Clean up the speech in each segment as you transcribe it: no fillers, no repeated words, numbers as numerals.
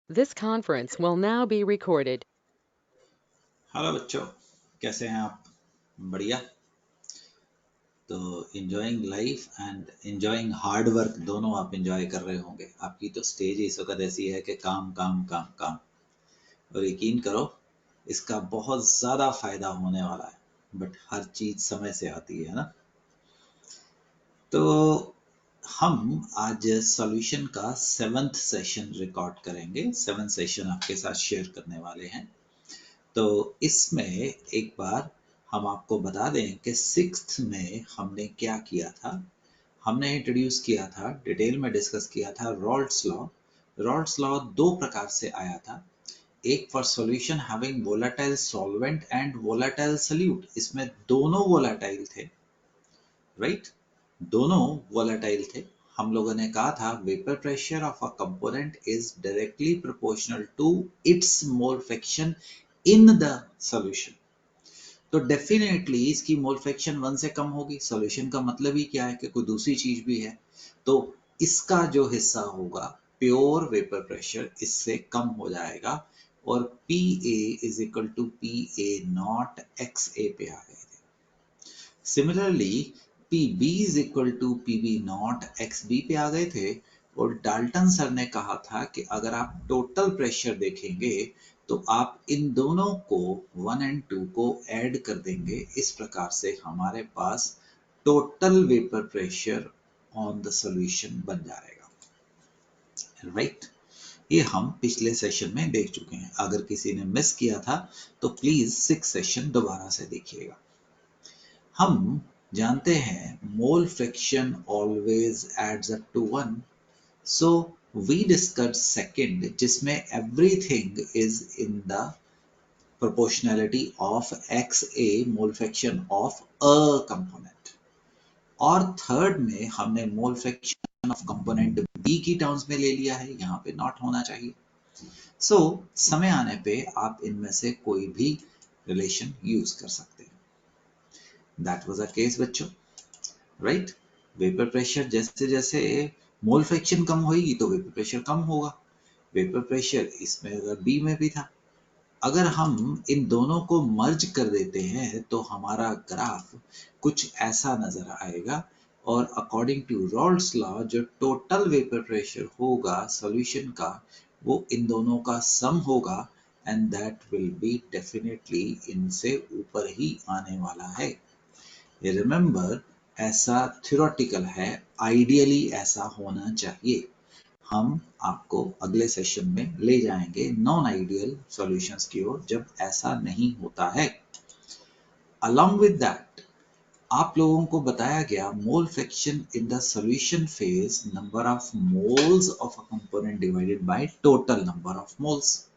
This conference will now be recorded. Hello बच्चों, कैसे हैं आप? बढ़िया। तो enjoying life and enjoying hard work दोनों आप एंजॉय कर रहे होंगे। आपकी तो स्टेज इस वक्त ऐसी है कि काम काम काम काम। और यकीन करो, इसका बहुत ज़्यादा फायदा होने वाला है। बट हर चीज़ समय से आती है ना। तो हम आज सॉल्यूशन का 7th सेशन रिकॉर्ड करेंगे। 7th सेशन आपके साथ शेयर करने वाले हैं। तो इसमें एक बार हम आपको बता दें कि 6th में हमने क्या किया था। हमने इंट्रोड्यूस किया था, डिटेल में डिस्कस किया था रॉल्ड्स लॉ। रॉल्ड्स लॉ दो प्रकार से आया था। एक for solution having volatile solvent and volatile solute. इसमें दोनों वोलेटाइल थे, राइट? दोनों वोलेटाइल थे। हम लोगों ने कहा था vapour pressure of a component is directly proportional to its mole fraction in the solution. तो डेफिनेटली इसकी मोल फ्रैक्शन 1 से कम होगी। सॉल्यूशन का मतलब ही क्या है कि कोई दूसरी चीज भी है, तो इसका जो हिस्सा होगा प्योर वेपर प्रेशर इससे कम हो जाएगा। और P A is equal to P A not X A पे आ गए थे। Similarly P B is equal to P B not X B पे आ गए थे। और डाल्टन सर ने कहा था कि अगर आप टोटल प्रेशर देखेंगे तो आप इन दोनों को 1 एंड 2 को ऐड कर देंगे। इस प्रकार से हमारे पास total vapour pressure on the solution बन जाएगा, राइट? ये हम पिछले सेशन में देख चुके हैं। अगर किसी ने मिस किया था तो प्लीज 6 सेशन दोबारा से देखिएगा। हम जानते हैं mole fraction always adds up to 1। So we discuss second, जिसमें everything is in the proportionality of XA mole fraction of a component। और थर्ड में हमने mole fraction of component B की टर्म्स में ले लिया है, यहाँ पे नॉट होना चाहिए। सो समय आने पे आप इनमें से कोई भी रिलेशन यूज कर सकते हैं। दैट वाज अ केस बच्चों, राइट? वेपर प्रेशर जैसे जैसे मोल फ्रैक्शन कम होगी तो वेपर प्रेशर कम होगा। वेपर प्रेशर इसमें अगर बी में भी था, अगर हम इन दोनों को मर्ज कर देते हैं तो हमारा ग्राफ कुछ ऐसा नजर आएगा। और अकॉर्डिंग टू रॉल्ड्स लॉ जो टोटल वेपर प्रेशर होगा सॉल्यूशन का, वो इन दोनों का सम होगा। And that will be definitely इनसे ऊपर ही आने वाला है। रिमेंबर, ऐसा थ्योरेटिकल है, आइडियली ऐसा होना चाहिए। हम आपको अगले सेशन में ले जाएंगे नॉन आइडियल सॉल्यूशंस की ओर जब ऐसा नहीं होता है। अलोंग विद दैट आप लोगों को बताया गया मोल fraction in the solution phase, number of moles of a component divided by total number of moles.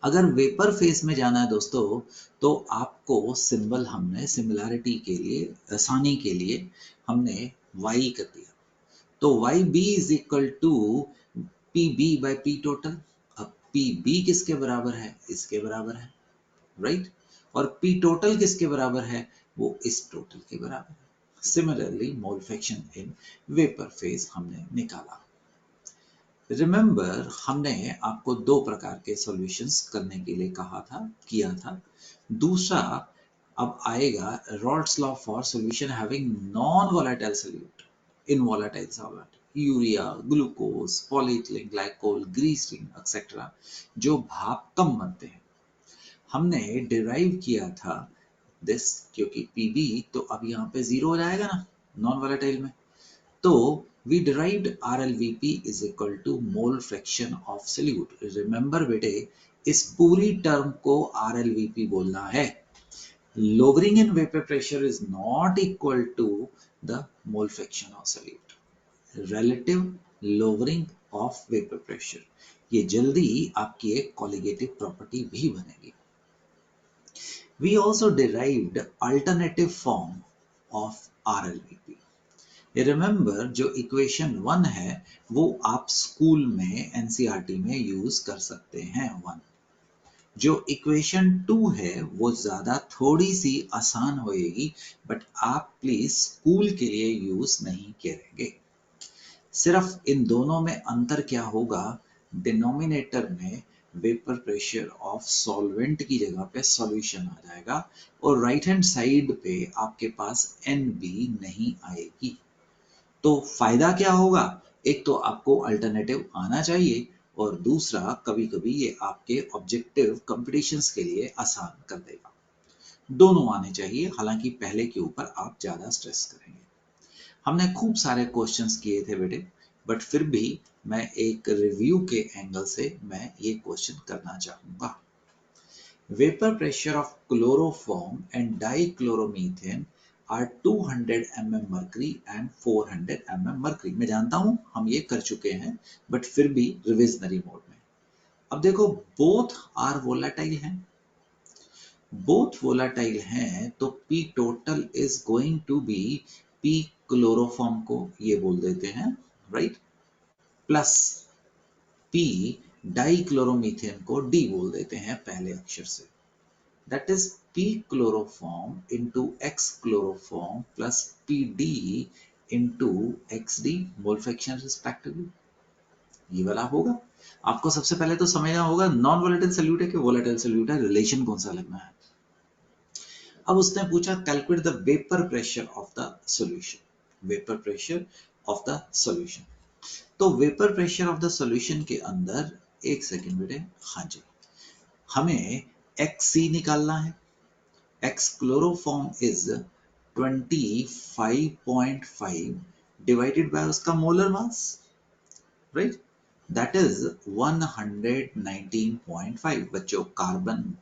अगर वेपर फेज में जाना है दोस्तों, तो आपको सिंबल हमने सिमिलैरिटी के लिए, आसानी के लिए हमने y कर दिया। तो Y B is equal to P B by P total. अब पी बी किसके बराबर है? इसके बराबर है, राइट? और पी टोटल किसके बराबर है? वो इस टोटल के बराबर है। Similarly mole fraction in vapour phase हमने निकाला। रिमेंबर, हमने आपको दो प्रकार के सॉल्यूशंस करने के लिए कहा था, किया था। दूसरा अब आएगा Raoult's law for solution having non volatile solute in volatile solvent, urea, glucose, polyethylene glycol, glycerine etcetera, जो भाप कम बनते हैं। हमने डिराइव किया था दिस, क्योंकि पीबी तो अब यहाँ पे जीरो हो जाएगा ना नॉन वोलेटाइल में। तो we derived RLVP is equal to mole fraction of solute। Remember बेटे, इस पूरी टर्म को RLVP बोलना है। Lowering in vapor pressure is not equal to the mole fraction of solute। Relative lowering of vapor pressure, ये जल्दी आपकी एक कॉलिगेटिव प्रॉपर्टी भी बनेगी। We also derived alternative form of RLVP। Remember, जो इक्वेशन 1 है वो आप स्कूल में एनसीईआरटी में यूज कर सकते हैं 1। जो इक्वेशन 2 है वो ज्यादा थोड़ी सी आसान होएगी, बट आप प्लीज स्कूल के लिए यूज नहीं करेंगे। सिर्फ इन दोनों में अंतर क्या होगा डिनोमिनेटर में वेपर प्रेशर ऑफ सॉल्वेंट की जगह पे सॉल्यूशन आ जाएगा और राइट हैंड साइड पे आपके पास NB नहीं आएगी। तो फायदा क्या होगा? एक तो आपको अल्टरनेटिव आना चाहिए और दूसरा कभी कभी ये आपके ऑब्जेक्टिव कॉम्पिटिशन्स के लिए आसान कर देगा। दोनों आने चाहिए, हालांकि पहले के ऊपर आप ज्यादा स्ट्रेस करेंगे। हमने खूब सारे क्वेश्चंस किए थे बेटे, बट फिर भी मैं एक रिव्यू के एंगल से मैं ये क्वेश्चन करना चाहूंगा। Vapour pressure of chloroform and dichloromethane are 200 mm mercury and 400 mm mercury. मैं जानता हूं हम ये कर चुके हैं, बट फिर भी रिविजनरी मोड में। अब देखो, बोथ आर वोलेटाइल हैं, बोथ वोलाटाइल हैं, तो P total is going to be P chloroform को ये बोल देते हैं, राइट, प्लस P डाइक्लोरोमीथेन को D बोल देते हैं पहले अक्षर से। That is P chloroform into X chloroform plus PD into XD mole fraction respectively. ये वाला होगा। आपको सबसे पहले तो समझना होगा नॉन वोलेटाइल सॉल्यूट है कि वोलेटाइल सॉल्यूट है, रिलेशन कौन सा लगना है। अब उसने पूछा calculate the vapour pressure of the solution, vapour pressure of the solution. तो vapour pressure of the solution के अंदर, एक सेकेंड बेटे, हाँ जी, हमें XC निकालना है। X chloroform is 25.5 divided by उसका molar mass, right, that is 119.5। बच्चों, carbon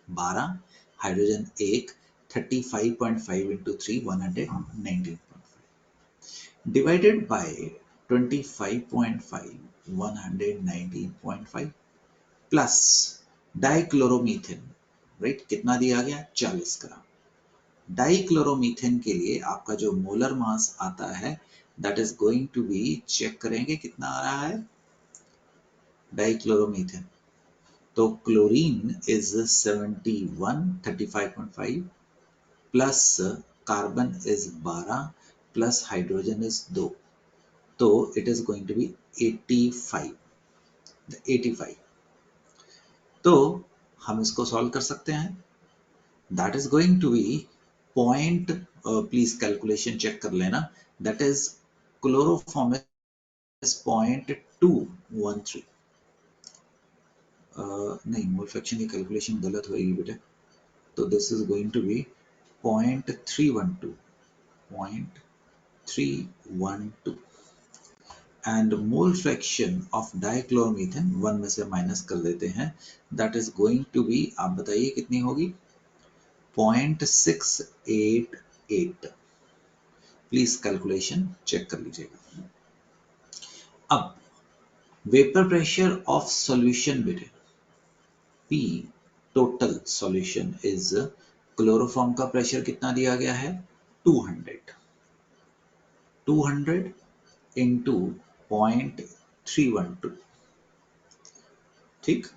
12, hydrogen 1, 35.5 into 3 119.5 divided by 25.5 119.5 plus dichloromethane, right, कितना दिया गया? 40 ग्राम। डाइक्लोरोमीथेन के लिए आपका जो मोलर मास आता है that is going to be, check करेंगे कितना आ रहा है डाइक्लोरोमीथेन। तो chlorine is 71 35.5 plus carbon is 12 plus hydrogen is 2, तो it is going to be 85। तो हम इसको सॉल्व कर सकते हैं। That is going to be point, please calculation check कर लेना, दैट इज क्लोरोफॉर्म इज 0.213। नहीं, मोल फ्रैक्शन की कैलकुलेशन गलत होगी बेटे, तो this is going to be 0.312 and mole fraction of dichloromethane 1 में से माइनस कर देते हैं, that is going to be, आप बताइए कितनी होगी? 0.688। प्लीज कैलकुलेशन चेक कर लीजिएगा। अब वेपर प्रेशर ऑफ सॉल्यूशन बेटे, P total solution is, chloroform का प्रेशर कितना दिया गया है? 200 इंटू 0.312, ठीक,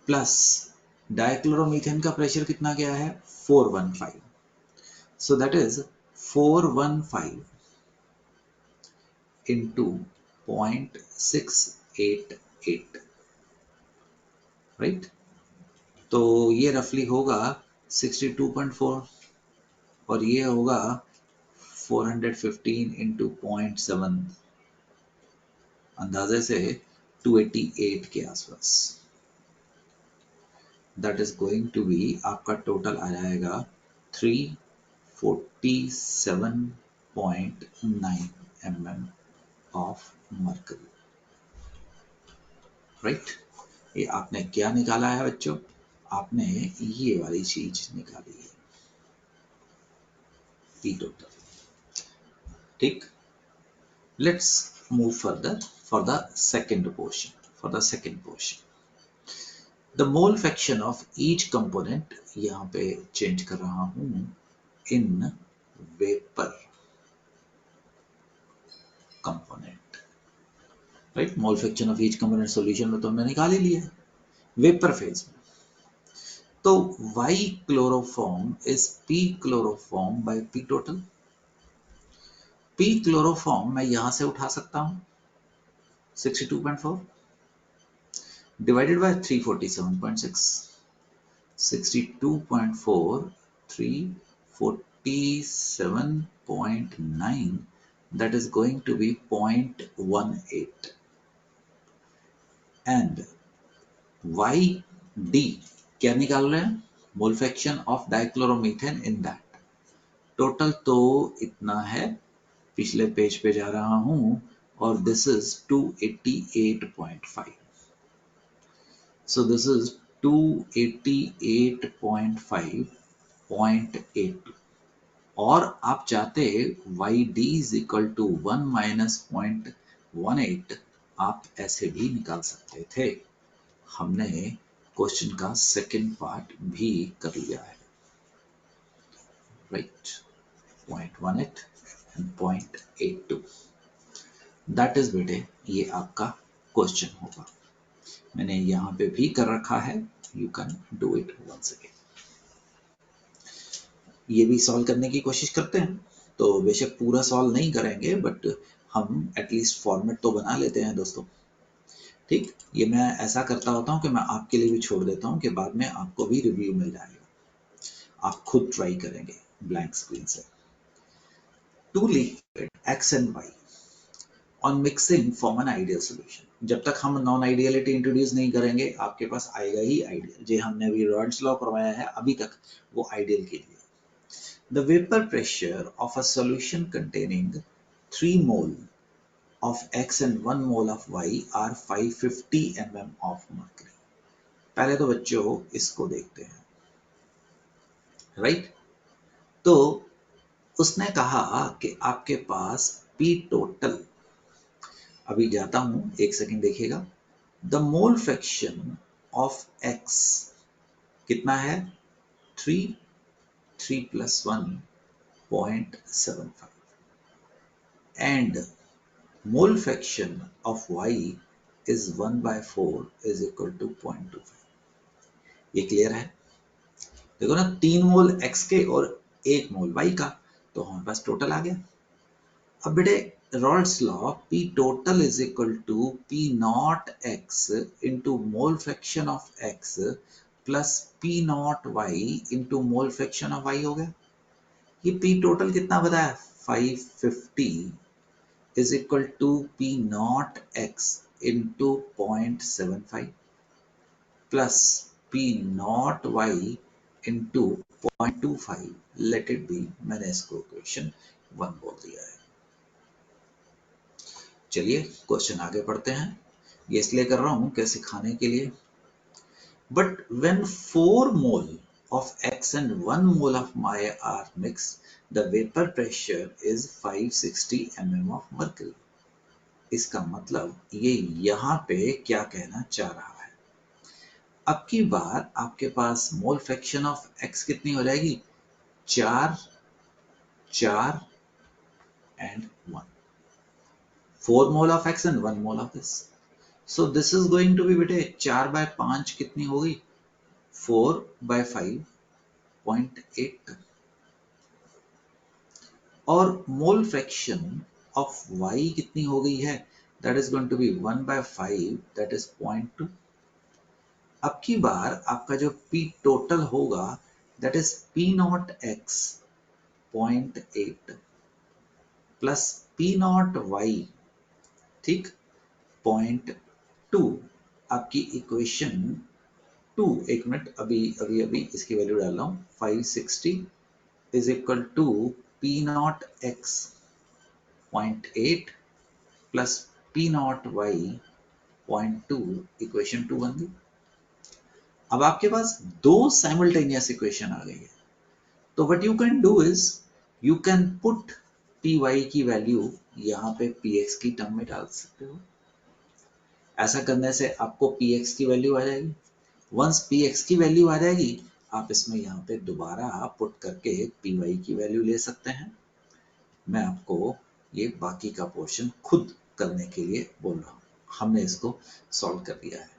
प्लस डाइक्लोरोमीथेन का प्रेशर कितना गया है? 415, सो दैट इज 415 इंटू 0.688, राइट, तो ये रफली होगा 62.4 और ये होगा 415 इंटू 0.7, अंदाजे से 288 के आसपास। That is going to be, आपका टोटल आ जाएगा 347.9 mm ऑफ मर्करी, राइट। ये आपने क्या निकाला है बच्चों? आपने ये वाली चीज निकाली है, P टोटल, ठीक। Let's move further for the second portion, the mole fraction of each component, यहां पे चेंज कर रहा हूं in vapour component, right. Mole fraction of each component solution में तो हमने निकाल ही लिया है। वेपर फेज में तो Y chloroform is P chloroform by P total. P chloroform मैं यहां से उठा सकता हूं 62.4, divided by 347.6, 62.4, 347.9, that is going to be 0.18. And YD क्या निकाल रहे हैं? Mole fraction of dichloromethane in that. Total तो इतना है, पिछले पेज पे जा रहा हूं, और this is 288.5. So this is 288.5.82, और आप चाहते YD is equal to 1 minus 0.18, आप ऐसे भी निकाल सकते थे। हमने क्वेश्चन का सेकंड पार्ट भी कर लिया है, राइट? 0.18 and 0.82, दैट इज बेटे ये आपका क्वेश्चन होगा। मैंने यहाँ पे भी कर रखा है, you can do it once again. ये भी सॉल्व करने की कोशिश करते हैं, तो बेशक पूरा सॉल्व नहीं करेंगे, बट हम एटलीस्ट फॉर्मेट तो बना लेते हैं दोस्तों। ठीक, ये मैं ऐसा करता होता हूँ कि मैं आपके लिए भी छोड़ देता हूँ कि बाद में आपको भी रिव्यू मिल जाएगा, आप खुद ट्राई करेंगे ब्लैंक स्क्रीन से। Two liquid X and Y on mixing form an ideal solution. जब तक हम नॉन आइडियलिटी इंट्रोड्यूस नहीं करेंगे, आपके पास आएगा ही आइडियल। जो हमने अभी रॉल्स लॉ करवाया है अभी तक, वो आइडियल के लिए। The vapour pressure of a solution containing 3 mole of X and 1 mole of Y are 550 mm of mercury. पहले तो बच्चों इसको देखते हैं, राइट? तो उसने कहा कि आपके पास P टोटल, अभी जाता हूं, एक सेकंड देखिएगा। The mole fraction of X कितना है? 3, 3 plus 1, 0.75, and mole fraction of Y is 1 by 4 is equal to 0.25. ये क्लियर है? देखो ना, 3 मोल x के और 1 मोल y का, तो हमारे पास टोटल आ गया। अब बेटे Raoult's law, P total is equal to P not x into mole fraction of x plus P not y into mole fraction of y हो गया। ये P टोटल कितना बताया? 550 is equal to P not x into 0.75 plus P not y into 0.25, let it be, मैंने इसको equation 1 बोल दिया है। चलिए क्वेश्चन आगे पढ़ते हैं। ये इसलिए कर रहा हूं कि सिखाने के लिए। But when 4 mole of X and 1 mole of my are mixed, the vapor pressure is 560 mm of mercury. इसका मतलब ये यहाँ पे क्या कहना चाह रहा है? अब की बार आपके पास मोल फ्रैक्शन ऑफ X कितनी हो जाएगी? 4, 4 and 1. 4 mole of X and 1 mole of this. So this is going to be बेटे 4 by 5 कितनी होगी? 4 by 5.8. और मोल फ्रैक्शन ऑफ Y कितनी हो गई है? That is going to be 1 by 5, that is 0.2. अब की बार आपका जो P टोटल होगा, that is P not X 0.8 plus P not Y, ठीक, 0.2, आपकी इक्वेशन 2। एक मिनट, अभी इसकी वैल्यू डाल रहा हूं। 560 is equal to P not X 0.8 plus P not Y 0.2, equation 2 बन गई। अब आपके पास दो साइमल्टेनियस इक्वेशन आ गई है, तो what you can do is you can put Py की वैल्यू यहाँ पे Px की टर्म में डाल सकते हो। ऐसा करने से आपको Px की वैल्यू आ जाएगी। वंस Px की वैल्यू आ जाएगी, आप इसमें यहाँ पे दोबारा पुट करके Py की वैल्यू ले सकते हैं। मैं आपको ये बाकी का पोर्शन खुद करने के लिए बोल रहा हूँ, हमने इसको सॉल्व कर दिया है।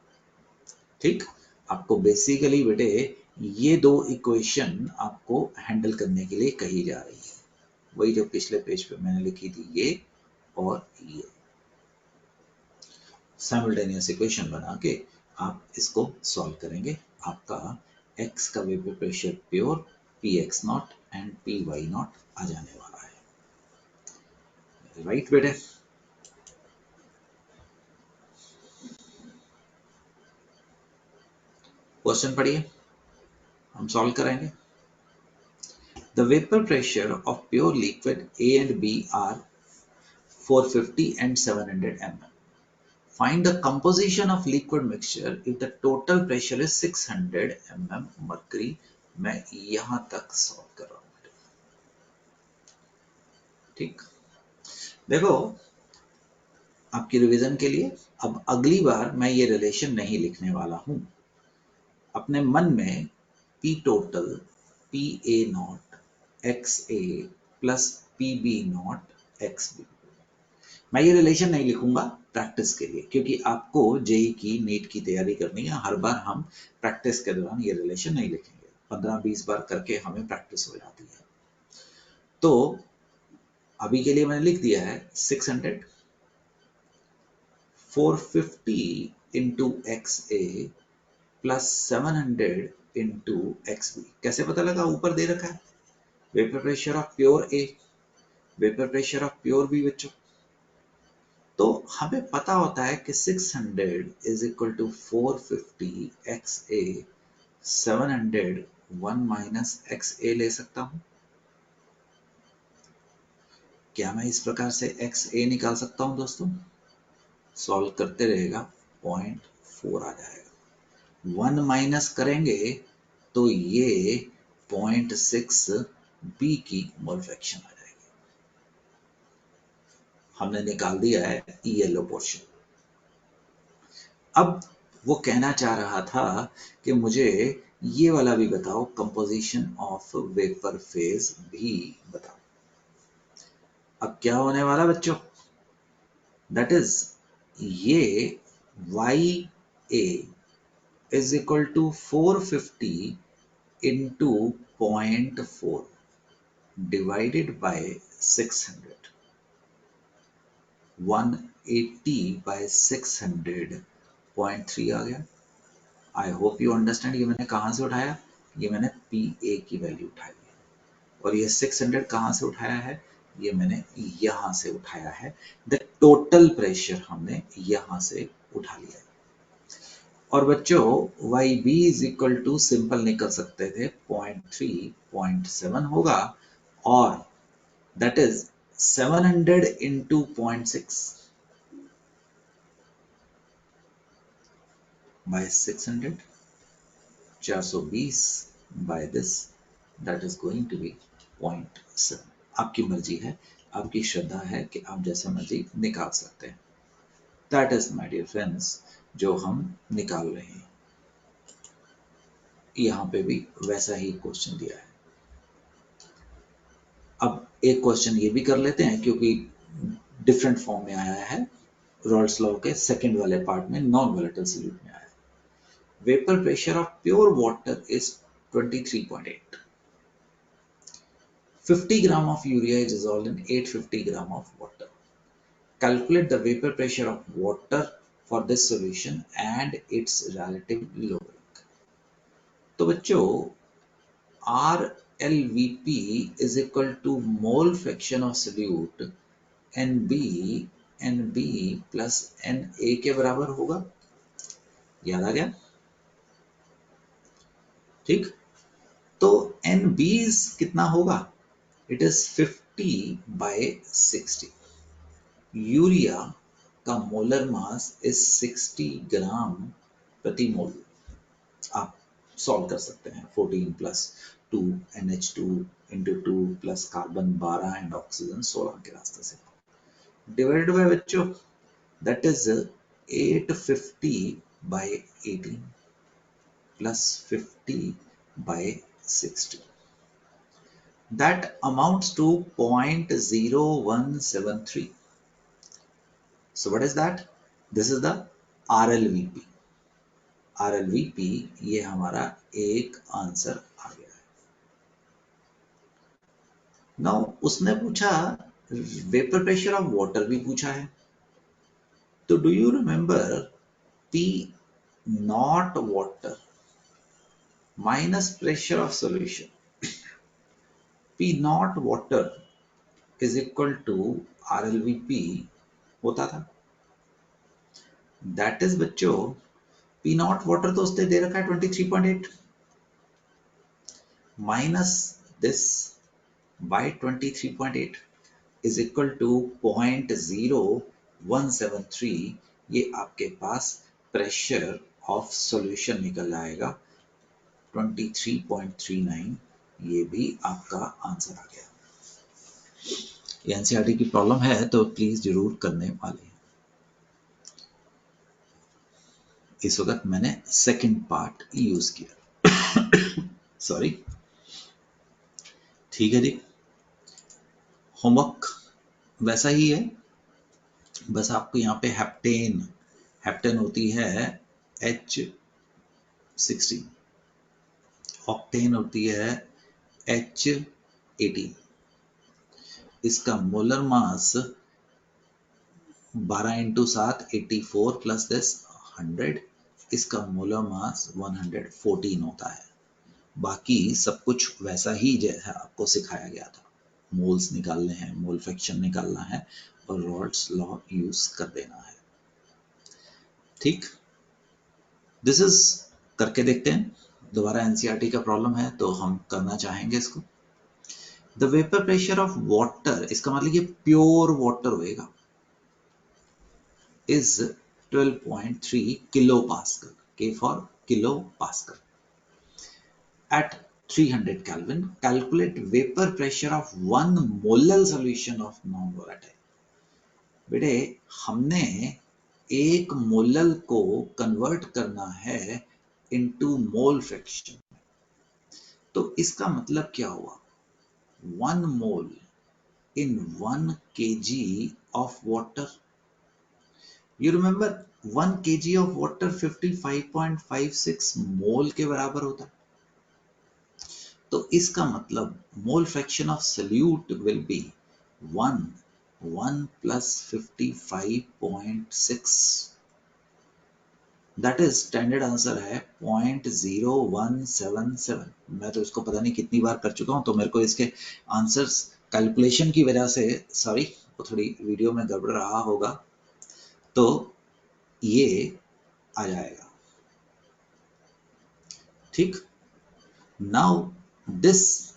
ठीक, आपको बेसिकली बेटे ये दो इक्वेशन आपको हैंडल करने के लिए कही जा रही है, वही जो पिछले पेज पे मैंने लिखी थी, ये और ये साइमल्टेनियस इक्वेशन बना के आप इसको सॉल्व करेंगे, आपका x का vapour pressure pure px not and py not आ जाने वाला है। राइट बेटे? क्वेश्चन पढ़िए, हम सॉल्व करेंगे। The vapor pressure of pure liquid A and B are 450 and 700 mm. Find the composition of liquid mixture if the total pressure is 600 mm mercury. मैं यहां तक सॉल्व कर रहा हूं। ठीक, देखो आपकी रिवीजन के लिए अब अगली बार मैं ये रिलेशन नहीं लिखने वाला हूं। अपने मन में P total P A not X A plus P B not X B, मैं ये रिलेशन नहीं लिखूंगा प्रैक्टिस के लिए, क्योंकि आपको जेई की नीट की तैयारी करनी है। हर बार हम प्रैक्टिस के दौरान ये रिलेशन नहीं लिखेंगे, 15-20 बार करके हमें प्रैक्टिस हो जाती है। तो अभी के लिए मैंने लिख दिया है 600 450 into X A plus 700 into X B. कैसे पता लगा? ऊपर दे रखा है vapour pressure of pure A, vapour pressure of pure B बच्चों। तो हमें पता होता है कि 600 is equal to 450 X A, 700 1 minus X A ले सकता हूं। क्या मैं इस प्रकार से एक्स ए निकाल सकता हूं दोस्तों? सॉल्व करते रहेगा 0.4 आ जाएगा। 1 माइनस करेंगे तो ये 0.6 बी की मोल फ्रैक्शन आ जाएगी। हमने निकाल दिया है येलो पोर्शन। अब वो कहना चाह रहा था कि मुझे ये वाला भी बताओ, कंपोजिशन ऑफ वेपर फेज भी बताओ। अब क्या होने वाला बच्चों? दैट इज ये Y A is equal to 450 into 0.4 divided by 600, 180 by 600, 0.3 आ गया। I hope you understand. ये मैंने कहां से उठाया? ये मैंने पी ए की वैल्यू उठाई है। और ये 600 कहां से उठाया है? ये मैंने यहां से उठाया है। द टोटल प्रेशर हमने यहां से उठा लिया है। और बच्चों Y B is equal to simple निकल सकते थे 0.3 0.7 होगा, और that is 700 into 0.6 by 600, 420 by this, that is going to be 0.7। आपकी मर्जी है, आपकी श्रद्धा है कि आप जैसा मर्जी निकाल सकते हैं। That is my dear friends जो हम निकाल रहे हैं। यहां पे भी वैसा ही क्वेश्चन दिया है। अब एक क्वेश्चन ये भी कर लेते हैं, क्योंकि डिफरेंट फॉर्म में आया है। रॉल्स लॉ के सेकंड वाले पार्ट में नॉन वोलेटाइल सॉल्यूट में आया है। Vapour pressure of pure water is 23.8। 50 gram of urea is dissolved in 850 gram of water. Calculate the vapor pressure of water for this solution and its relative lowering. तो बच्चों RLVP is equal to mole fraction of solute NB plus NA के बराबर होगा। याद आ गया? ठीक, तो NB कितना होगा? It is 50 by 60। यूरिया का मोलर मास इज 60 ग्राम प्रति मोल। आप सॉल्व कर सकते हैं। 14 plus 2 NH2 into 2 plus carbon 12 and oxygen 16 के रास्ते से डिवाइडेड बाय बच्चों that is 850 by 18 plus 50 by 60, that amounts to 0.0173. So what is that? This is the RLVP. RLVP ये हमारा एक आंसर आ गया है। नाउ उसने पूछा वेपर प्रेशर ऑफ वाटर भी पूछा है। तो do you remember P not water minus pressure of solution, P not water is equal to RLVP होता था। दैट इज बच्चों, P नॉट वाटर तो उसने दे रखा है 23.8 minus this by 23.8 is equal to 0.0173। ये आपके पास प्रेशर ऑफ सॉल्यूशन निकल आएगा 23.39। ये भी आपका आंसर आ गया। ये एनसीईआरटी की प्रॉब्लम है तो प्लीज जरूर करने वाले हैं। इस वक्त मैंने सेकंड पार्ट यूज किया। सॉरी। ठीक है जी, होमवर्क वैसा ही है, बस आपको यहाँ पे हेप्टेन होती है H16, ऑक्टेन होती है H18। इसका molar mass 12 into 7 84 plus this 100, इसका मोलर मास 114 होता है। बाकी सब कुछ वैसा ही जैसा आपको सिखाया गया था, मोल्स निकालने हैं, मोल फ्रैक्शन निकालना है और रॉल्स लॉ यूज कर देना है। ठीक, दिस इज करके देखते हैं। दोबारा एनसीईआरटी का प्रॉब्लम है तो हम करना चाहेंगे इसको। The vapour pressure of water, इसका मतलब ये प्योर वाटर होएगा, is 12.3 kilopascal, K for kilopascal. At 300 Kelvin, calculate vapor pressure of 1 molal solution of non-volatile. बेटे हमने एक मोलल को कन्वर्ट करना है इनटू मोल फ्रैक्शन, तो इसका मतलब क्या हुआ, 1 मोल in 1 kg of water. You remember 1 kg of water 55.56 मोल के बराबर होता है। तो इसका मतलब मोल fraction of solute will be 1 plus 55.6, that is standard answer है 0.0177। मैं तो इसको पता नहीं कितनी बार कर चुका हूं, तो मेरे को इसके आंसर्स कैलकुलेशन की वजह से, सॉरी वो थोड़ी वीडियो में गड़बड़ रहा होगा, तो ये आ जाएगा। ठीक, now this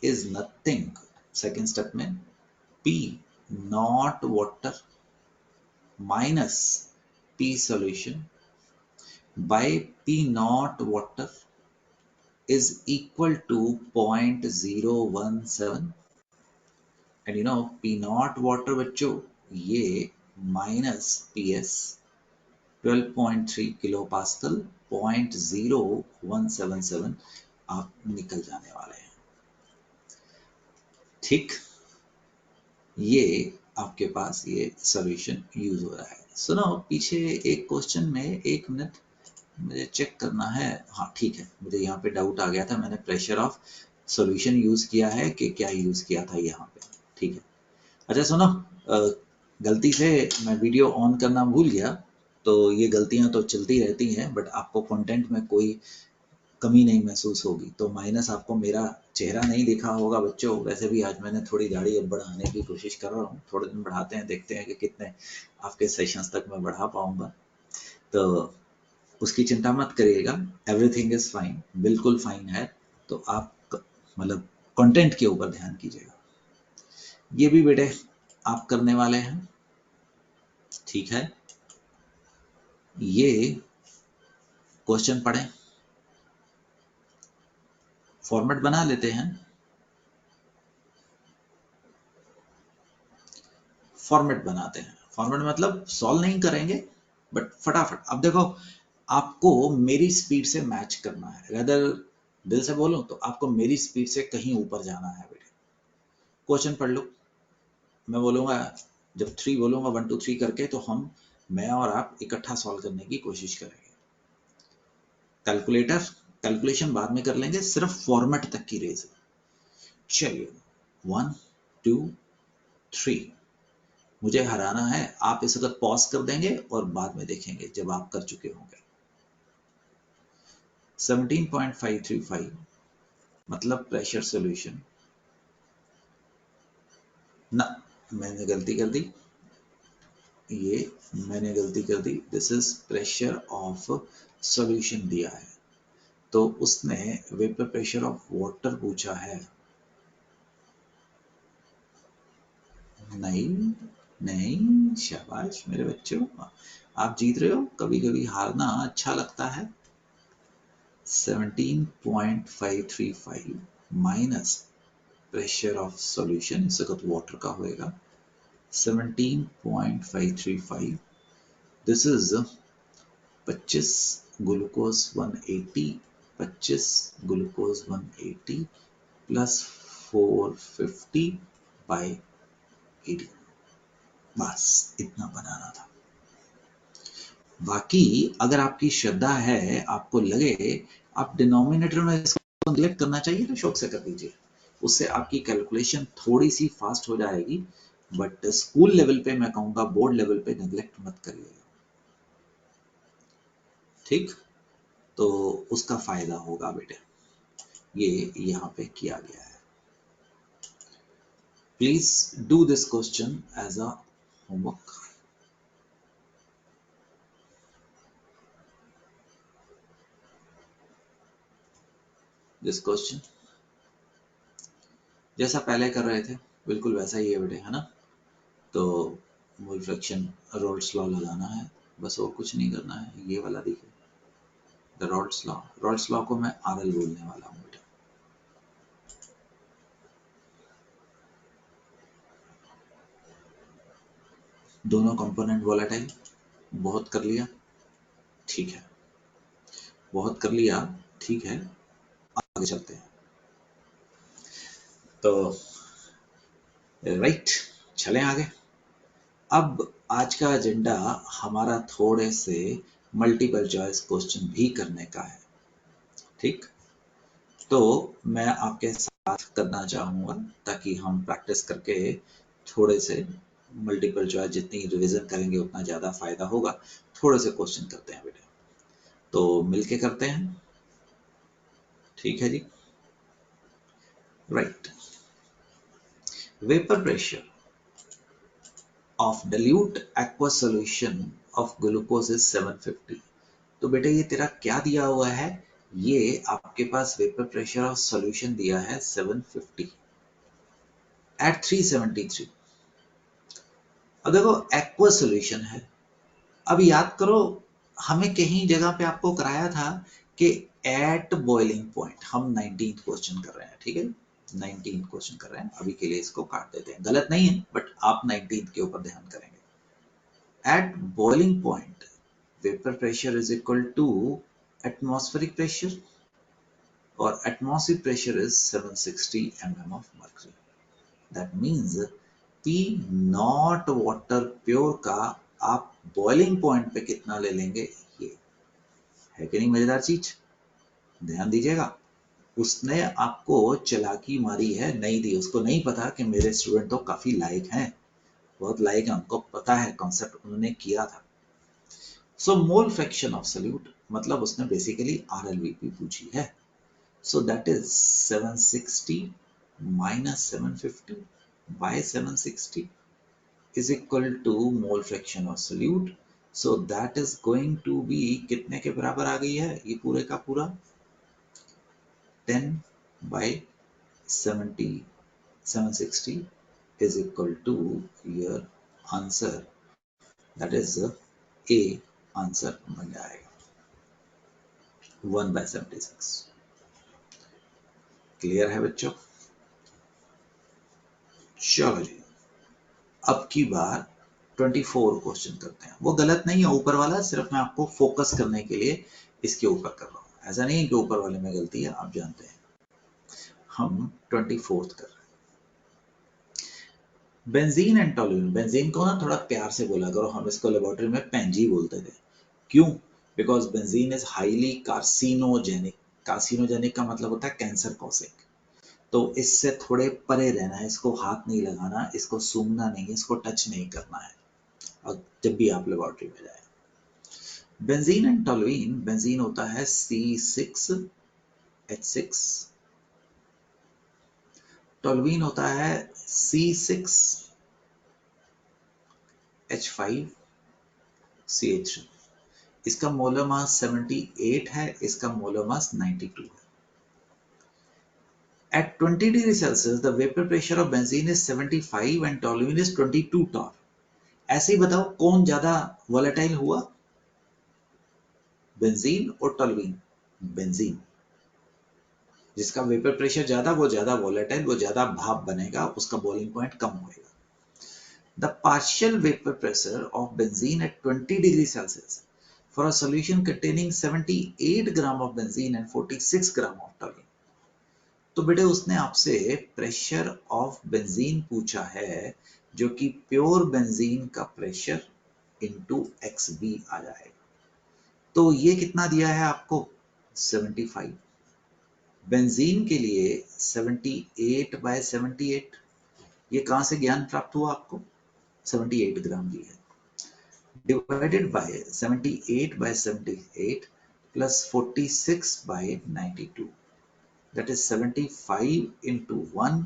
is nothing, second step में P not water minus P solution by P naught water is equal to 0.017, and you know P naught water बच्चों ये माइनस PS 12.3 किलो पास्कल 0.0177 आप निकल जाने वाले हैं। ठीक, ये आपके पास ये सॉल्यूशन यूज हो रहा है। सुनो पीछे एक क्वेश्चन में, एक मिनट मुझे चेक करना है। हाँ ठीक है, मुझे यहाँ पे डाउट आ गया था, मैंने प्रेशर ऑफ सॉल्यूशन यूज किया है कि क्या यूज किया था यहाँ पे। ठीक है, अच्छा सुनो, गलती से मैं वीडियो ऑन करना भूल गया, तो ये गलतियां तो चलती रहती हैं, बट आपको कंटेंट में कोई कमी नहीं महसूस होगी। तो माइनस आपको मेरा चेहरा नहीं दिखा होगा बच्चों, वैसे भी आज मैंने थोड़ी दाढ़ी अब बढ़ाने की कोशिश कर रहा हूँ, थोड़े दिन बढ़ाते हैं, देखते हैं कि कितने आपके सेशंस तक मैं बढ़ा पाऊंगा। तो उसकी चिंता मत करिएगा, एवरीथिंग इज फाइन, बिल्कुल फाइन है। तो आप मतलब कंटेंट के ऊपर ध्यान कीजिएगा। ये भी बेटे आप करने वाले हैं, ठीक है। ये क्वेश्चन पढ़ें, फॉर्मेट बना लेते हैं। फॉर्मेट बनाते हैं, फॉर्मेट मतलब सॉल्व नहीं करेंगे, बट फटाफट। अब देखो आपको मेरी स्पीड से मैच करना है, अगर दिल से बोलूं तो आपको मेरी स्पीड से कहीं ऊपर जाना है बेटे। क्वेश्चन पढ़ लो, मैं बोलूंगा, जब 3 बोलूंगा 1 2 3 करके, तो मैं और आप इकट्ठा सॉल्व करने की कोशिश करेंगे। कैलकुलेशन बाद में कर लेंगे, सिर्फ फॉर्मेट तक की रेस है। चलिए 1 2 3, मुझे हराना है। आप इस वक्त पॉज कर देंगे और बाद में देखेंगे जब आप कर चुके होंगे। 17.535 मतलब प्रेशर सॉल्यूशन ना, मैंने गलती कर दी, ये मैंने गलती कर दी। This is pressure of solution दिया है, तो उसने वेपर प्रेशर ऑफ वाटर पूछा है। नहीं नहीं, शाबाश मेरे बच्चों, आप जीत रहे हो। कभी कभी हारना अच्छा लगता है। 17.535 माइनस प्रेशर ऑफ सॉल्यूशन, इस वक्त वाटर का होएगा 17.535, this is 25 glucose 180, 25 glucose 180 plus 450 by 80, बस इतना बनाना था। बाकी अगर आपकी श्रद्धा है, आपको लगे आप डिनोमिनेटर में इसको नेग्लेक्ट करना चाहिए तो शौक से कर दीजिए, उससे आपकी कैलकुलेशन थोड़ी सी फास्ट हो जाएगी। बट स्कूल लेवल पे मैं कहूँगा, बोर्ड लेवल पे नेग्लेक्ट मत करिएगा, ठीक? तो उसका फायदा होगा बेटे, ये यहाँ पे किया गया है। Please do this question as a homework. This question जैसा पहले कर रहे थे बिल्कुल वैसा ही है बेटे, है ना? तो मोल फ्रैक्शन रोल्स लॉ लगाना है, बस और कुछ नहीं करना है। ये वाला देखिए, द रोल्स लॉ को मैं आरएल बोलने वाला हूँ बेटा। दोनों कंपोनेंट वोलेटाइल, बहुत कर लिया, ठीक है, बहुत कर लिया, ठीक है, आगे चलते हैं। तो राइट, चलें आगे। अब आज का एजेंडा हमारा थोड़े से मल्टीपल चॉइस क्वेश्चन भी करने का है, ठीक? तो मैं आपके साथ करना चाहूँगा ताकि हम प्रैक्टिस करके थोड़े से मल्टीपल चॉइस, जितनी रिवीजन करेंगे उतना ज़्यादा फायदा होगा। थोड़े से क्वेश्चन करते हैं बेटा, तो मिलके करते हैं, ठीक है जी? Right, vapour pressure of dilute aqueous solution of glucose is 750। तो बेटे ये तेरा क्या दिया हुआ है? ये आपके पास वेपर प्रेशर ऑफ सॉल्यूशन दिया है 750 at 373। अब देखो एक्वस सॉल्यूशन है। अब याद करो, हमें कहीं जगह पे आपको कराया था कि एट बॉइलिंग पॉइंट, हम 19th क्वेश्चन कर रहे हैं, ठीक है? 19th क्वेश्चन कर रहे हैं, अभी के लिए इसको काट देते हैं, गलत नहीं है, बट आप 19th के ऊपर ध्यान करेंगे। At boiling point, vapor pressure is equal to atmospheric pressure, or atmospheric pressure is 760 mm of mercury. That means P not water pure का आप बॉइलिंग पॉइंट पे कितना ले लेंगे, ये है कि नहीं मजेदार चीज? ध्यान दीजिएगा, उसने आपको चालाकी मारी है, नहीं दी, उसको नहीं पता कि मेरे स्टूडेंट तो काफी लायक हैं, बहुत लायक है, उनको पता है कॉन्सेप्ट, उन्होंने किया था। सो मोल फ्रैक्शन ऑफ सॉल्यूट मतलब उसने बेसिकली आरएलवीपी पूछी है। सो that is 760 minus 750 by 760 is equal to mole fraction of solute. So that is going to be कितने के बराबर आ गई है ये पूरे का पूरा? 10 by 70 760 is equal to your answer, that is A answer बन जाएगा 1 by 76। क्लियर है बच्चों? चलो जी, अब की बार 24 क्वेश्चन करते हैं। वो गलत नहीं है ऊपर वाला, सिर्फ मैं आपको फोकस करने के लिए इसके ऊपर कर रहा हूँ, ऐसा नहीं है कि ऊपर वाले में गलती है, आप जानते हैं। हम 24th कर रहे हैं। बेंजीन एंड टोल्यूइन, बेंजीन को ना थोड़ा प्यार से बोला करो, हम इसको लेबोरेटरी में पेंजी बोलते थे। क्यों? Because benzene is highly carcinogenic. Carcinogenic का मतलब होता है कैंसर कॉजिंग, तो इससे थोड़े परे रहना है, इसको हाथ नहीं लगाना, इसको सूंघना नहीं, इसको टच नहीं करना है और जब भी आप लेबोरेटरी में जाए। बेंजीन एंड टोल्यूइन, बेंजीन होता है C6H6, टोल्यूइन होता है C6H5CH3। इसका मोलर मास 78 है, इसका मोलर मास 92 है। At 20 degree Celsius, the vapor pressure of benzene is 75 and toluene is 22 torr. ऐसे ही बताओ कौन ज्यादा वोलेटाइल हुआ, बेंजीन और टोल्यूइन? बेंजीन, जिसका वेपर प्रेशर ज्यादा वो ज्यादा वोलेटाइल, वो ज्यादा भाप बनेगा, उसका बॉइलिंग पॉइंट कम होएगा। The partial vapor pressure of benzene at 20 degree Celsius for a solution containing 78 gram of benzene and 46 gram of toluene. तो बेटे उसने आपसे प्रेशर ऑफ बेंजीन पूछा है, जो कि प्योर बेंजीन का प्रेशर इनटू XB आ जाएगा। तो ये कितना दिया है आपको? 75। बेंजीन के लिए 78/78, ये कहां से ज्ञान प्राप्त हुआ आपको? 78 ग्राम दिया है, divided bye 78/78 plus 46/92, that is 75 into 1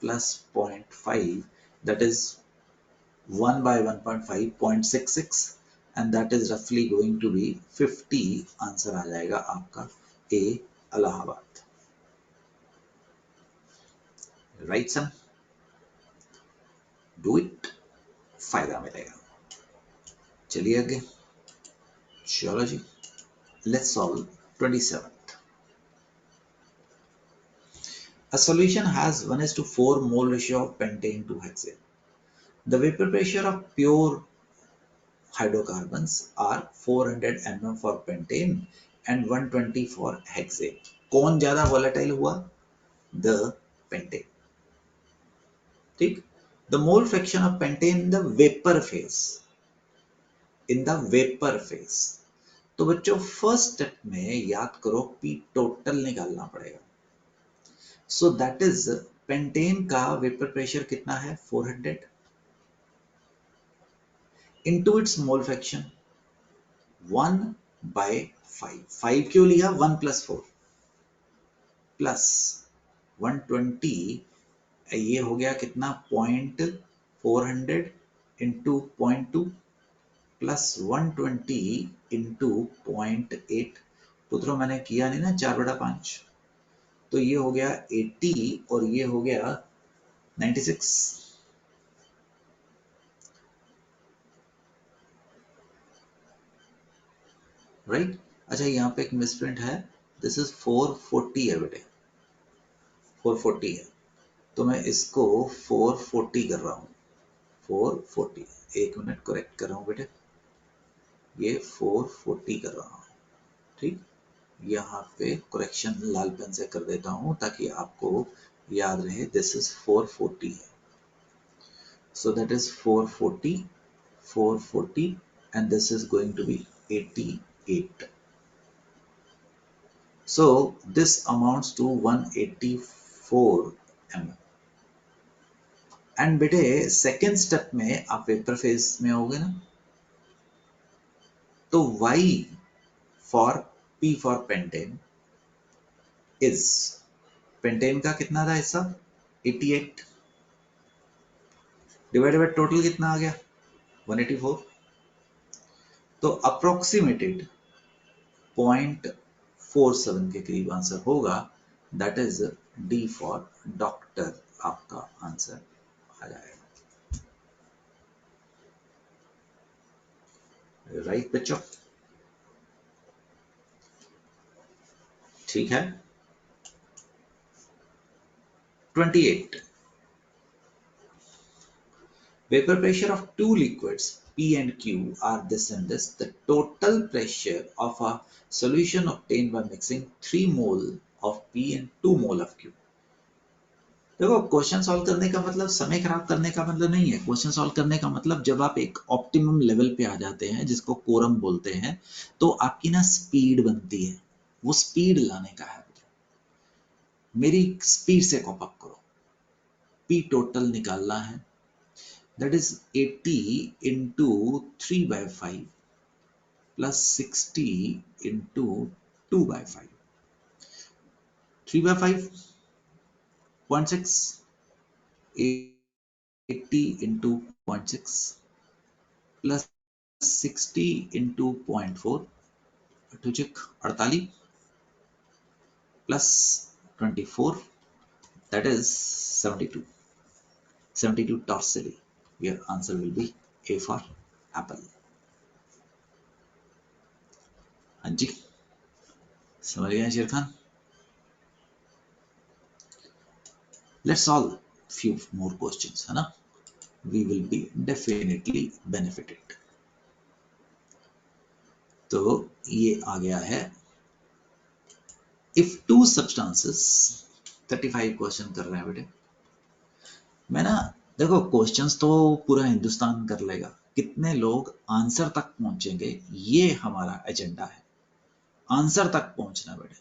plus 0.5, that is 1 by 1.5, 0.66, and that is roughly going to be 50। Answer आ जाएगा आपका A, Allahabad. Right son, do it, फायदा मिलेगा। चलिए आगे, चलो जी, let's solve 27th। A solution has 1:4 mole ratio of pentane to hexane. The vapor pressure of pure hydrocarbons are 400 mm for pentane and 120 for hexane. कौन ज्यादा volatile हुआ? The pentane। ठीक, the mole fraction of pentane in the vapor phase, in the vapor phase। तो बच्चों first step में याद करो P total निकालना पड़ेगा। सो दैट इज पेंटेन का वेपर प्रेशर कितना है? 400 into its mole fraction 1/5। 5 क्यों लिया? 1 plus 4 प्लस 120, ये हो गया कितना? 0.400 into 0.2 प्लस 120 into 0.8। पुत्रों मैंने किया नहीं ना 4/5, तो ये हो गया 80 और ये हो गया 96। राइट, अच्छा यहाँ पे एक मिसप्रिंट है, दिस इज 440 है बेटे, 440 है, तो मैं इसको 440 कर रहा हूँ, 440। एक मिनट, करेक्ट कर रहा हूँ बेटे, ये 440 कर रहा हूँ। ठीक, यहाँ पे करेक्शन लाल पेन से कर देता हूँ ताकि आपको याद रहे, दिस इज 440 है। सो that is 440, 440 and this is going to be 88। So this amounts to 184 mm। And बेटे सेकेंड स्टेप में आप वेपर फेज में होगे ना, तो Y for P for pentane is, pentane का कितना था हिस्सा? 88 डिवाइडेड बाय टोटल कितना आ गया? 184। तो अप्रोक्सीमेटेड 0.47 के करीब आंसर होगा, that is D for doctor, आपका आंसर आ जाएगा। राइट बच्चों, ठीक है। 28, vapor pressure of two liquids P and Q are this and this. The total pressure of a solution obtained by mixing 3 mole of P and 2 mole of Q। देखो question solve करने का मतलब समय खराब करने का मतलब नहीं है। क्वेश्चन सॉल्व करने का मतलब जब आप एक ऑप्टिमम लेवल पे आ जाते हैं, जिसको कोरम बोलते हैं, तो आपकी ना स्पीड बनती है, वो स्पीड लाने का है। मेरी स्पीड से कॉप अप करो, P टोटल निकालना है, that is 80 into 3/5 plus 60 into 2 by 5. 3 by 5, 0.6. 80 into 0.6 plus 60 into 0.4, 48 plus 24, that is 72. 72 torsili. Your answer will be A for apple. हाँ जी, समझ गए शेर Khan? Let's solve few more questions, है ना? We will be definitely benefited. तो ये आ गया है if two substances, 35 क्वेश्चन कर रहे हैं बेटे। मैं ना देखो क्वेश्चंस तो पूरा हिंदुस्तान कर लेगा, कितने लोग आंसर तक पहुंचेंगे ये हमारा एजेंडा है, आंसर तक पहुंचना बेटे।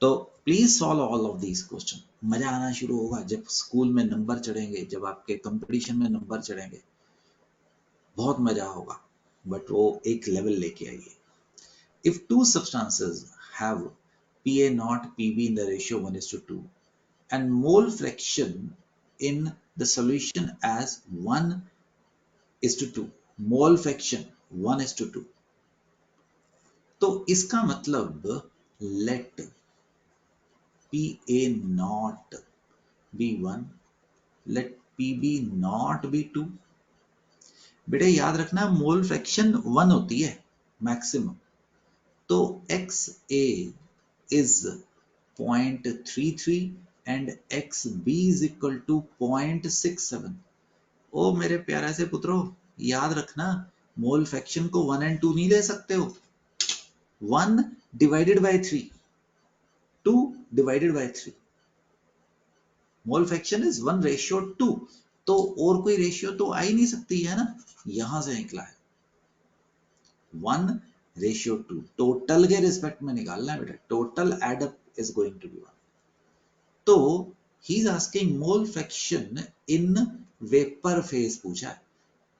तो please solve all of these question. मजा आना शुरू होगा जब स्कूल में नंबर चढ़ेंगे, जब आपके कंपटीशन में नंबर चढ़ेंगे, बहुत मजा होगा, बट वो एक लेवल लेके आइए। If two substances have Pa not Pb in the ratio 1:2 and mole fraction in the solution as 1:2, mole fraction 1:2, तो इसका मतलब let Pa not be 1, let Pb not be 2। बेटे याद रखना मोल फ्रैक्शन 1 होती है मैक्सिमम, तो XA is 0.33 and XB is equal to 0.67। ओ मेरे प्यारे से पुत्रों, याद रखना मोल फ्रैक्शन को 1 and 2 नहीं ले सकते हो। 1 divided by 3, 2 divided by 3, mole fraction is 1:2, तो और कोई रेशियो तो आ ही नहीं सकती है ना, यहां से निकला है 1:2। टोटल के रिस्पेक्ट में निकालना है बेटा, total add up is going to be 1। तो he is asking mole fraction in vapour phase पूछा है,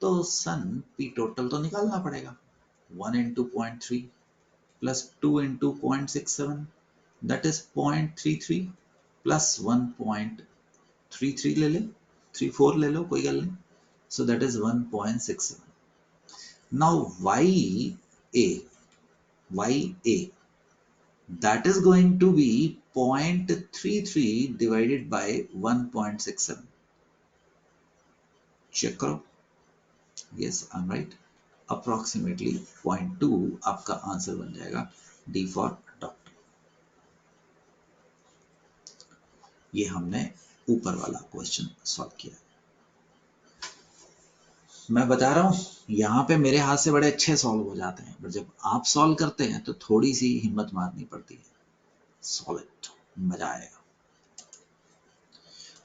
तो सन पी टोटल तो निकालना पड़ेगा। 1 into 0.3 plus 2 into 0.67, that is 0.33 plus 1.33 ले ले, 34 ले लो, कोई गल नहीं। So that is 1.67. Now YA, that is going to be 0.33 divided by 1.67. Check करो। Yes, I'm right. Approximately 0.2 आपका आंसर बन जाएगा, D for डॉक्टर। ये हमने ऊपर वाला क्वेश्चन सॉल्व किया। मैं बता रहा हूं यहाँ पे मेरे हाथ से बड़े अच्छे सॉल्व हो जाते हैं, पर जब आप सॉल्व करते हैं तो थोड़ी सी हिम्मत मारनी पड़ती है। सॉलिड, मजा आएगा।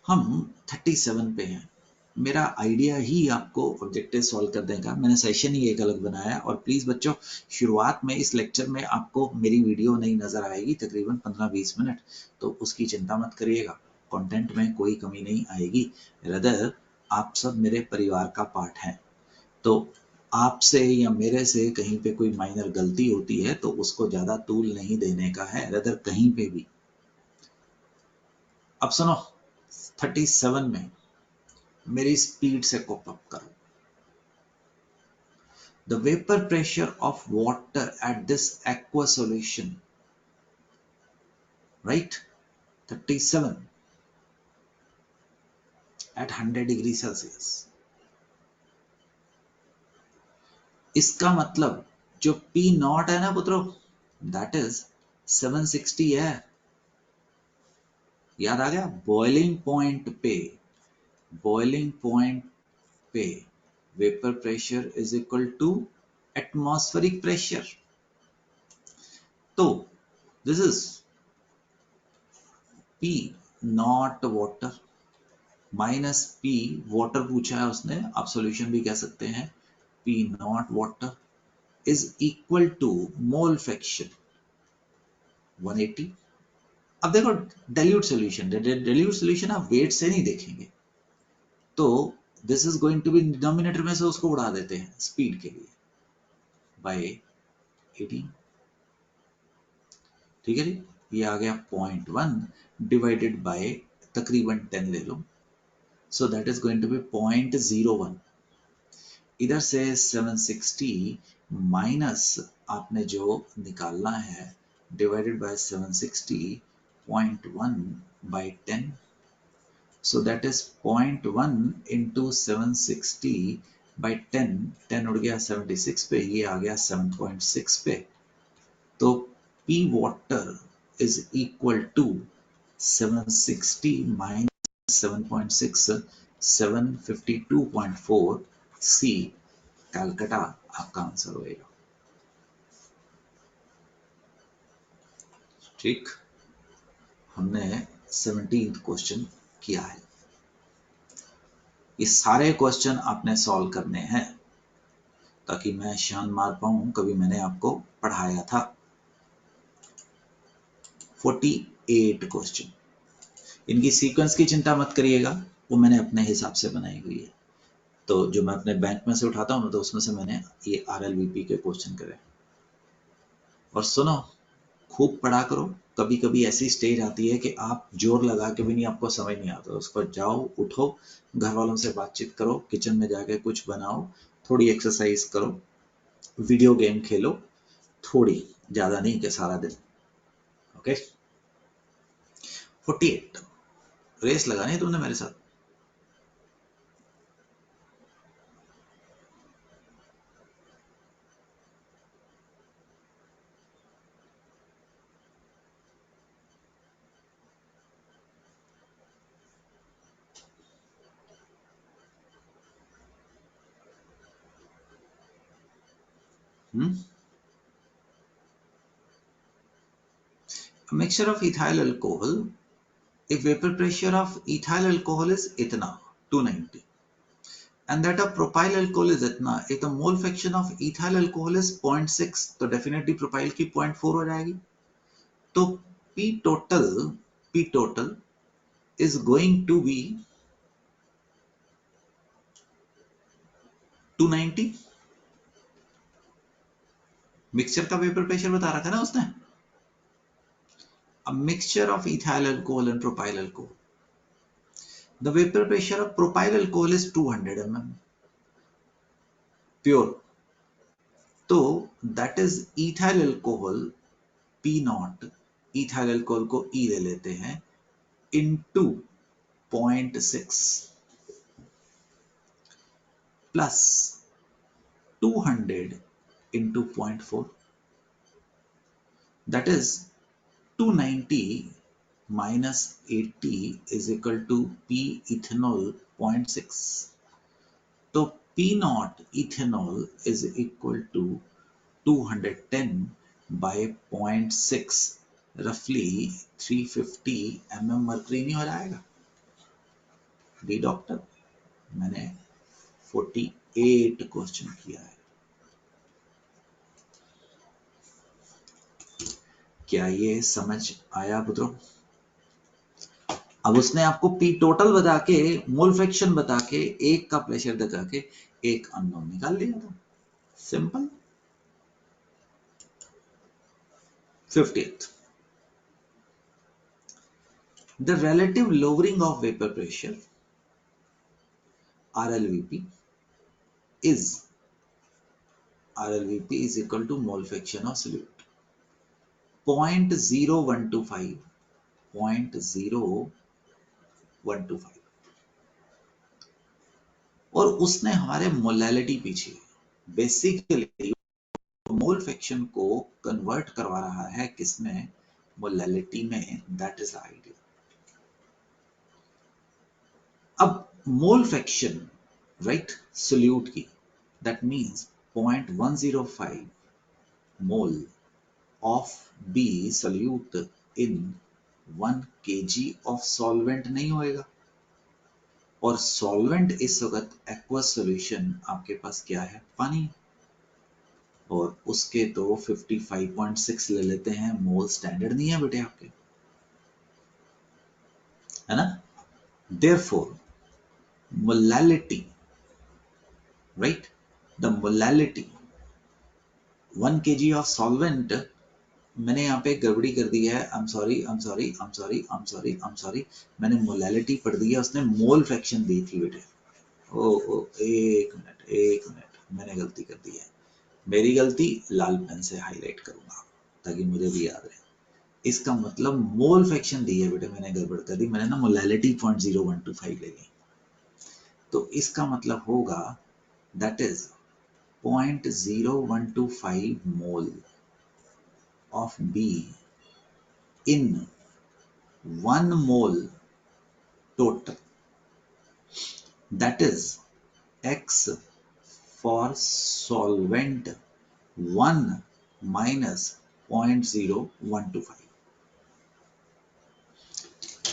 हम 37 पे हैं। मेरा आइडिया ही आपको ऑब्जेक्टिव सॉल्व कर देगा, मैंने सेशन ही एक अलग बनाया। और प्लीज बच्चों, शुरुआत में इस लेक्चर में आपको मेरी वीडियो नहीं नजर आएगी तकरीबन 15-20 मिनट, तो उसकी चिंता मत करिएगा, कंटेंट में कोई कमी नहीं आएगी। रदर आप सब मेरे परिवार का पार्ट हैं, तो आपसे या मेरे से कहीं पे कोई माइनर गलती होती है तो उसको ज्यादा तूल नहीं देने का है, रदर कहीं पे भी। अब सुनो, 37 में मेरी स्पीड से कोप अप करो। The vapor pressure of water at this aqua solution, right? 37 at 100 degree Celsius. इसका मतलब जो P नॉट है ना पुत्रों, that is 760 है। याद आ गया? बॉइलिंग पॉइंट पे vapour pressure is equal to atmospheric pressure. तो this is P not water minus P water पूछा है उसने, आप सॉल्यूशन भी कह सकते हैं। P not water is equal to mole fraction 180। अब देखो डाइल्यूट सॉल्यूशन आप वेट से नहीं देखेंगे, तो this is going to be denominator में से उसको उड़ा देते हैं स्पीड के लिए, बाय 18। ठीक है जी, ये आ गया 0.1 डिवाइडेड बाय तकरीबन 10 ले लो, so that is going to be 0.01। इधर से 760 माइनस आपने जो निकालना है divided by 760 0.1 by 10, so that is 0.1 into 760 by 10, 10 उड़ गया 76 पे, ये आ गया 7.6 पे। तो P water is equal to 760 minus 7.6, 752.4। C Calcutta आपका आंसर होएगा। ठीक, हमने 17th क्वेश्चन किया है। ये सारे क्वेश्चन आपने सॉल्व करने हैं ताकि मैं शान मार पाऊं कभी मैंने आपको पढ़ाया था। 48 क्वेश्चन, इनकी सीक्वेंस की चिंता मत करिएगा, वो मैंने अपने हिसाब से बनाई हुई है। तो जो मैं अपने बैंक में से उठाता हूँ तो उसमें से मैंने ये RLVP के क्वेश्चन करे। और सुनो, खूब पढ़ा करो। कभी कभी ऐसी स्टेज आती है कि आप जोर लगा के भी नहीं, आपको समझ नहीं आता, उसको जाओ, उठो, घर वालों से बातचीत करो, किचन में जाके कुछ बनाओ, थोड़ी एक्सरसाइज करो, वीडियो गेम खेलो, थोड़ी, ज्यादा नहीं कि सारा दिन। ओके, 48 रेस लगानी है तुमने मेरे साथ। A mixture of ethyl alcohol, if vapor pressure of ethyl alcohol is itna 290 and that of propyl alcohol is itna, if the mole fraction of ethyl alcohol is 0.6 तो definitely propyl की 0.4 हो जाएगी। तो P total is going to be 290। Mixture का vapour pressure बता रखा ना उसने। A mixture of ethyl alcohol and propyl alcohol, the vapor pressure of propyl alcohol is 200 mm pure, तो that is ethyl alcohol P not, ethyl alcohol को E ले लेते हैं, into 0.6 plus 200 into 0.4, that is 290 minus 80 is equal to P ethanol 0.6, तो P not ethanol is equal to 210 by 0.6, रफली 350 mm mercury नहीं हो जाएगा। डी डॉक्टर, मैंने 48 क्वेश्चन किया है। क्या ये समझ आया पुत्रों? अब उसने आपको पी टोटल बता के, मोल फ्रैक्शन बता के, एक का प्रेशर बता के एक अननोन निकाल लिया था। Simple. 50th, the relative lowering of vapor pressure RLVP is equal to mole fraction of solute 0.0125, 0.0125, और उसने हमारे मोलैलिटी पीछे बेसिकली मोल फ्रैक्शन को कन्वर्ट करवा रहा है किसमें? मोलैलिटी में। That is idea. अब मोल फ्रैक्शन राइट सोल्यूट की, that means 0.105 mole of B solute in 1 kg of solvent नहीं होएगा। और सॉल्वेंट इस वक्त एक्वस सॉल्यूशन आपके पास क्या है? पानी। और उसके तो 55.6 ले लेते हैं, मोल स्टैंडर्ड नहीं है बेटे आपके, है ना? Therefore, molality, right? The molality 1 kg of solvent, मैंने यहाँ पे गड़बड़ी कर दी है, I am sorry I am sorry I am sorry I am sorry I am sorry, मैंने मोलैलिटी पढ़ दी है, उसने मोल फ्रैक्शन दी थी बेटे। ओ एक मिनट, मैंने गलती कर दी है, मेरी गलती, लाल पेन से हाईलाइट करूंगा ताकि मुझे भी याद रहे। इसका मतलब मोल फ्रैक्शन दी है बेटे, मैंने गड़बड़ कर दी, मैंने ना मोलैलिटी 0.0125 ले ली। तो इसका मतलब होगा that is 0.0125 mole of B in 1 mole total, that is X for solvent 1 minus 0.0125।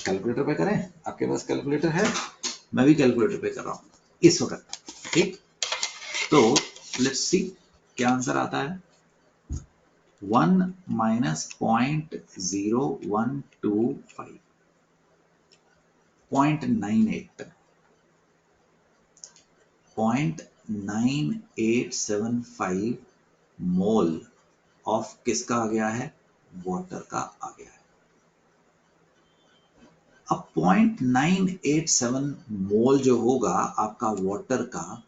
Calculator पे करें, आपके पास कैलकुलेटर है, मैं भी कैलकुलेटर पे कर रहा हूं इस वक्त, ठीक। तो लेट्स सी क्या आंसर आता है। 1 minus 0.0125, 0.98, 0.9875 मोल ऑफ किसका आ गया है, वाटर का आ गया है। अब 0.987 मोल जो होगा आपका वाटर का,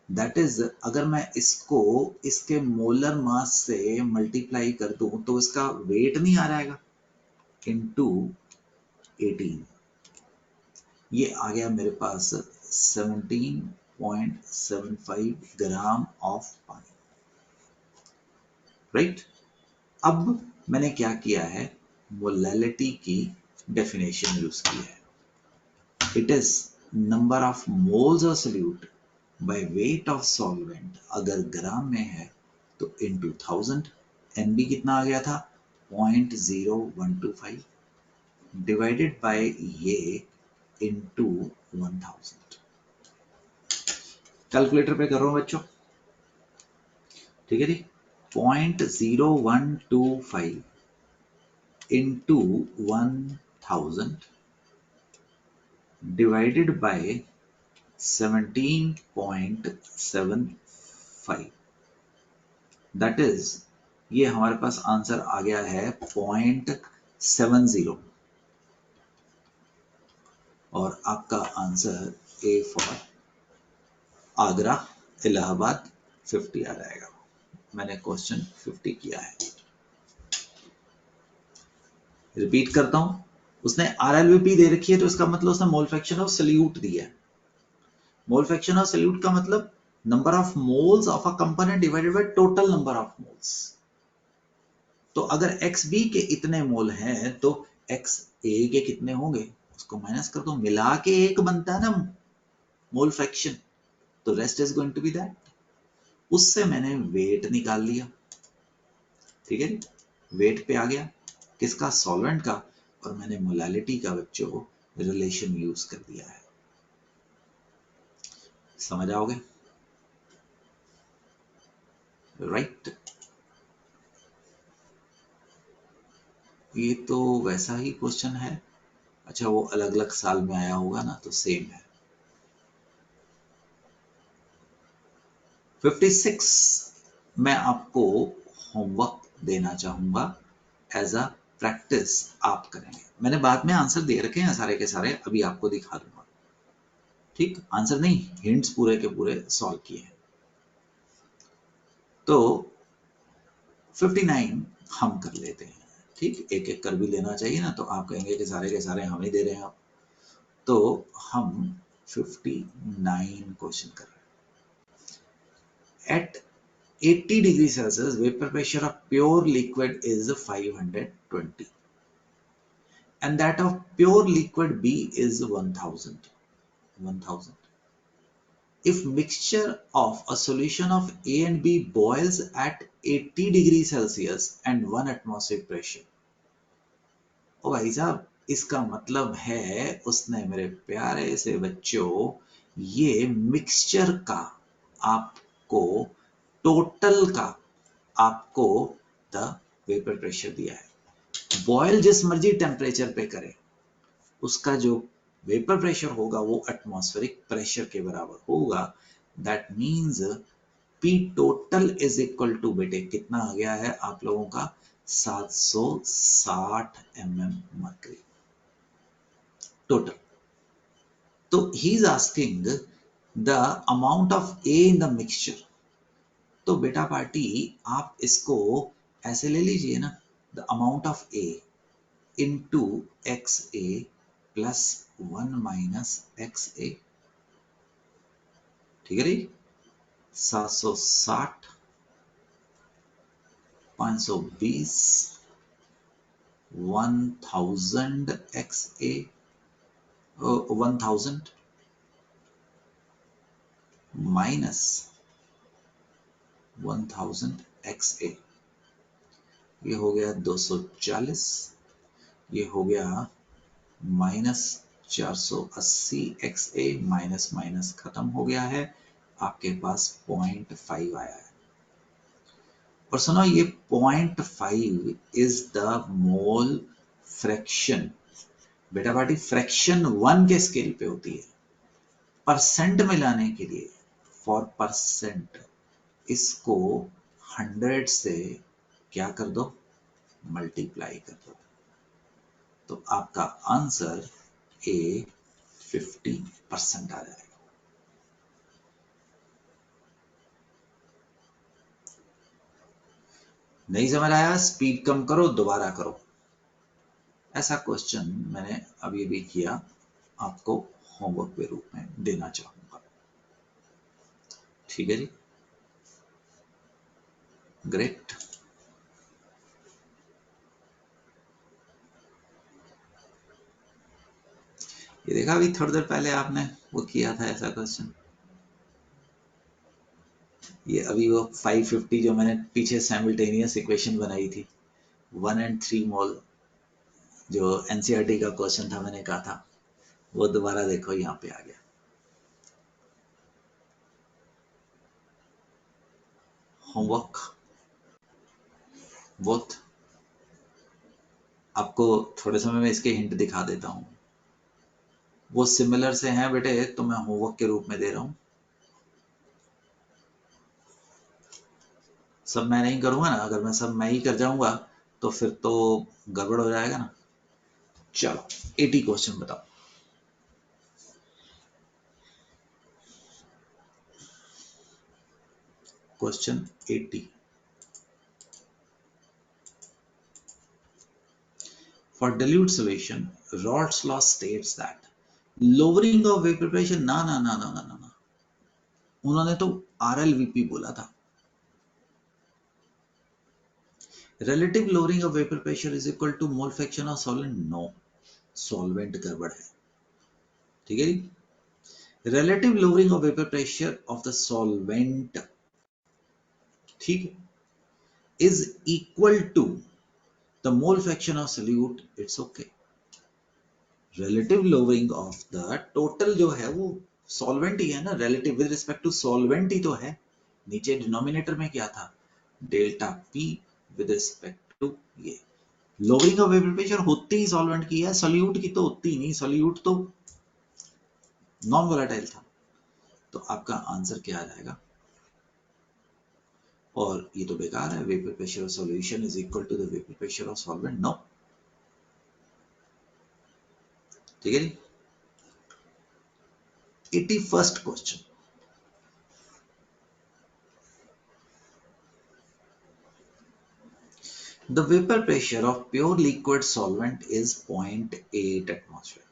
दैट इज अगर मैं इसको इसके मोलर मास से मल्टीप्लाई कर दूं तो इसका वेट नहीं आ जाएगा इनटू 18, ये आ गया मेरे पास 17.75 ग्राम ऑफ पानी, राइट। अब मैंने क्या किया है, मोलैलिटी की डेफिनेशन यूज की है। It is number of moles of solute by weight of solvent, अगर ग्राम में है तो इनटू 1000, एनबी कितना आ गया था 0.0125 डिवाइडेड बाय ये इनटू 1000। कैलकुलेटर पे कर रहा हूं बच्चों, ठीक है जी। 0.0125 into 1000 divided by 17.75, that is ये हमारे पास आंसर आ गया है 0.70, और आपका answer A for Agra Allahabad 50 आ जाएगा। मैंने क्वेश्चन 50 किया है, रिपीट करता हूं। उसने आरएलवीपी दे रखी है तो इसका मतलब उसने मोल फ्रैक्शन ऑफ सोल्यूट दिया है। मोल फ्रैक्शन ऑफ सोल्यूट का मतलब number of moles of a component divided by total number of moles. तो अगर XB के इतने मोल हैं तो XA के कितने होंगे, उसको माइनस कर दो, मिला के एक बनता है ना मोल फ्रैक्शन, तो rest is going to be that. उससे मैंने वेट निकाल लिया, ठीक है, वेट पे आ गया किसका, सॉल्वेंट का, और मैंने मोलैलिटी का बच्चों रिलेशन यूज कर दिया है। समझ आओगे, राइट। ये तो वैसा ही क्वेश्चन है, अच्छा वो अलग अलग साल में आया होगा ना, तो सेम है। 56 मैं आपको होमवर्क देना चाहूंगा एज अ प्रैक्टिस, आप करेंगे। मैंने बाद में आंसर दे रखे हैं सारे के सारे, अभी आपको दिखा दूंगा, ठीक। आंसर नहीं, हिंट्स पूरे के पूरे सॉल्व किए हैं। तो 59 हम कर लेते हैं, ठीक, एक एक कर भी लेना चाहिए ना, तो आप कहेंगे कि सारे के सारे हम ही दे रहे हैं आप। तो हम 59 क्वेश्चन कर रहे हैं। At 80 degree Celsius, vapor pressure of pure liquid is 520 and that of pure liquid B is 1000. If mixture of a solution of A and B boils at 80 degree Celsius and 1 atmospheric pressure, ओ भाई साहब इसका मतलब है उसने मेरे प्यारे से बच्चों ये मिक्सचर का आपको टोटल का आपको द वेपर प्रेशर दिया है। बॉयल जिस मर्जी टेम्परेचर पे करें उसका जो वेपर प्रेशर होगा वो एटमॉस्फेरिक प्रेशर के बराबर होगा। That means P total is equal to बेटे कितना आ गया है आप लोगों का 760 मरकरी टोटल। तो he is asking the amount of A in the mixture. तो बेटा पार्टी आप इसको ऐसे ले लीजिए ना, the amount of A into X A plus 1 minus X A. ठीक है जी, 760 520 1000 X A 1000 minus 1000 X A, ये हो गया 240, ये हो गया minus 480 X A, minus minus खत्म हो गया है, आपके पास 0.5 आया है। और सुनो ये 0.5 इज द मोल फ्रैक्शन। बेटा पार्टी फ्रैक्शन 1 के स्केल पे होती है, परसेंट में लाने के लिए फॉर परसेंट इसको 100 से क्या कर दो, मल्टीप्लाई कर दो, तो आपका आंसर ए 50% आ जाएगा। नहीं समझ आया, स्पीड कम करो, दोबारा करो। ऐसा क्वेश्चन मैंने अभी भी किया, आपको होमवर्क के रूप में देना चाहूंगा। ठीक है जी, ग्रेट। ये देखा अभी थोड़ी देर पहले आपने वो किया था ऐसा क्वेश्चन, ये अभी वो 550 जो मैंने पीछे साइमल्टेनियस इक्वेशन बनाई थी 1 and 3 मोल, जो एनसीईआरटी का क्वेश्चन था, मैंने कहा था वो दोबारा देखो यहाँ पे आ गया। होमवर्क बोथ, आपको थोड़े समय में इसके हिंट दिखा देता हूँ, वो सिमिलर से हैं बेटे, तो मैं होमवर्क के रूप में दे रहा हूँ। सब मैं नहीं करूंगा ना, अगर मैं सब मैं ही कर जाऊंगा तो फिर तो गड़बड़ हो जाएगा ना। चलो 80 क्वेश्चन बताओ। Question 80, for dilute solution Raoult's law states that lowering of vapor pressure, ना ना ना ना ना ना, उन्होंने तो RLVP बोला था। relative lowering of vapor pressure is equal to mole fraction of solvent, no, solvent गड़बड़ है। ठीक है जी, relative lowering of vapor pressure of the solvent, ठीक है, is equal to the mole fraction of solute, it's okay। relative lowering of the total जो है वो solvent ही है ना, relative with respect to solvent ही तो है। नीचे डिनोमिनेटर में क्या था, delta P with respect to ये। lowering of vapor pressure होती ही solvent की है, solute की तो होती ही नहीं, solute तो नॉन वोलेटाइल था। तो आपका आंसर क्या आ जाएगा, और ये तो बेकार है, vapour pressure of solution is equal to the vapour pressure of solvent, no. ठीक है जी, 81st question, the vapor pressure of pure liquid solvent is 0.8 atmosphere।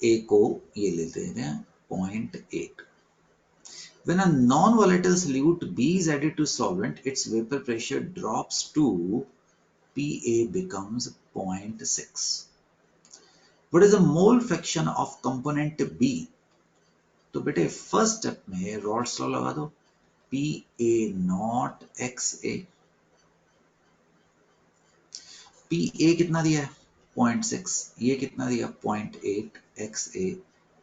a को ये लेते हैं 0.8। when a non-volatile solute B is added to solvent, its vapor pressure drops to PA becomes 0.6। what is the mole fraction of component B? तो बेटे first step में Raoult's law लगा दो, P A not X A. P A कितना दिया है 0.6, ये कितना दिया 0.8 X A,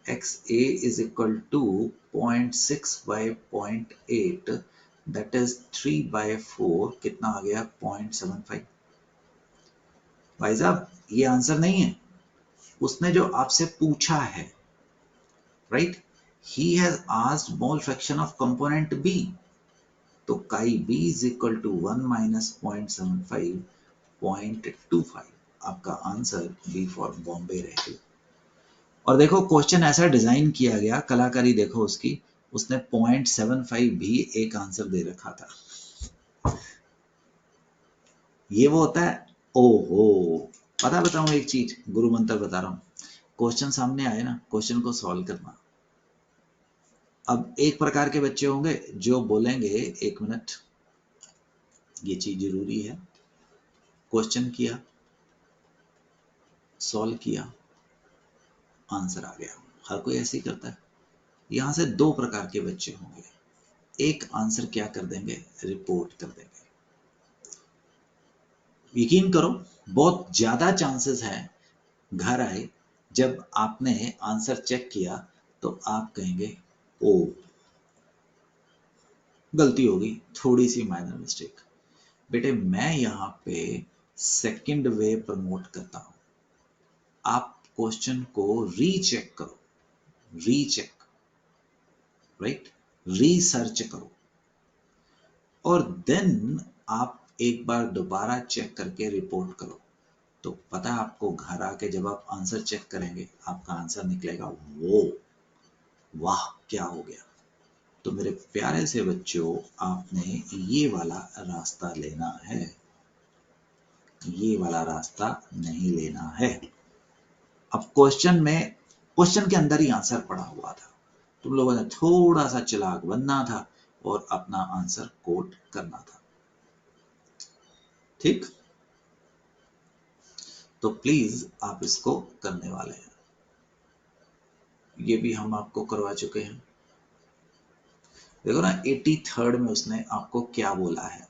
X A is equal to 0.6 by 0.8, that is 3/4, कितना आ गया 0.75। भाई साहब ये आंसर नहीं है, उसने जो आपसे पूछा है, right, he has asked mole fraction of component B, तो chi B is equal to 1 minus 0.75 0.25। आपका आंसर बी फॉर बॉम्बे रहेगा। और देखो क्वेश्चन ऐसा डिजाइन किया गया, कलाकारी देखो उसकी, उसने 0.75 भी एक आंसर दे रखा था। ये वो होता है, ओहो। पता बताऊं एक चीज, गुरु मंत्र बता रहा हूं, क्वेश्चन सामने आए ना, क्वेश्चन को सॉल्व करना। अब एक प्रकार के बच्चे होंगे जो बोलेंगे 1 मिनट, ये चीज जरूरी है, क्वेश्चन किया, सॉल्व किया, आंसर आ गया। हर कोई ऐसे ही करता है। यहां से दो प्रकार के बच्चे होंगे, एक आंसर क्या कर देंगे, रिपोर्ट कर देंगे। यकीन करो बहुत ज्यादा चांसेस है घर आए जब आपने आंसर चेक किया तो आप कहेंगे ओ गलती होगी, थोड़ी सी माइनर मिस्टेक। बेटे मैं यहाँ पे सेकंड वे प्रमोट करता हूं, आप क्वेश्चन को रीचेक करो, रीचेक, राइट, रिसर्च करो, और देन आप एक बार दोबारा चेक करके रिपोर्ट करो। तो पता है आपको घर आके जब आप आंसर चेक करेंगे आपका आंसर निकलेगा वो वाह क्या हो गया। तो मेरे प्यारे से बच्चों, आपने ये वाला रास्ता लेना है, ये वाला रास्ता नहीं लेना है। अब क्वेश्चन में, क्वेश्चन के अंदर ही आंसर पड़ा हुआ था, तुम लोगों ने थोड़ा सा चालाक बनना था और अपना आंसर कोट करना था, ठीक। तो प्लीज आप इसको करने वाले हैं, ये भी हम आपको करवा चुके हैं। देखो ना 83rd में उसने आपको क्या बोला है,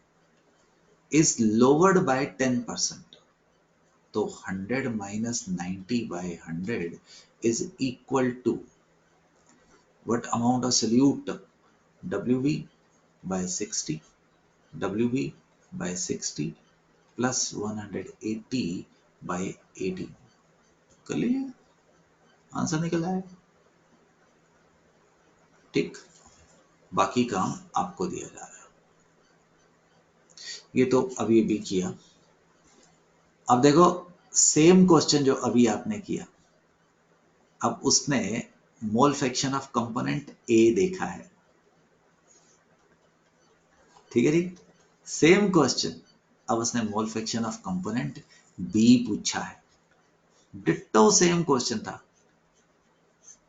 इज लोवर्ड बाय 10%। तो 100 minus 90 by 100 is equal to what amount of solute, WB by 60, WB by 60 plus 180 by 80। कर लिए, आंसर निकल आया, ठीक। बाकी काम आपको दिया जा रहा है, ये तो अभी अभी किया। अब देखो सेम क्वेश्चन जो अभी आपने किया, अब उसने mole fraction of component A देखा है, ठीक है जी। सेम क्वेश्चन, अब उसने mole fraction of component B पूछा है, डिट्टो सेम क्वेश्चन था।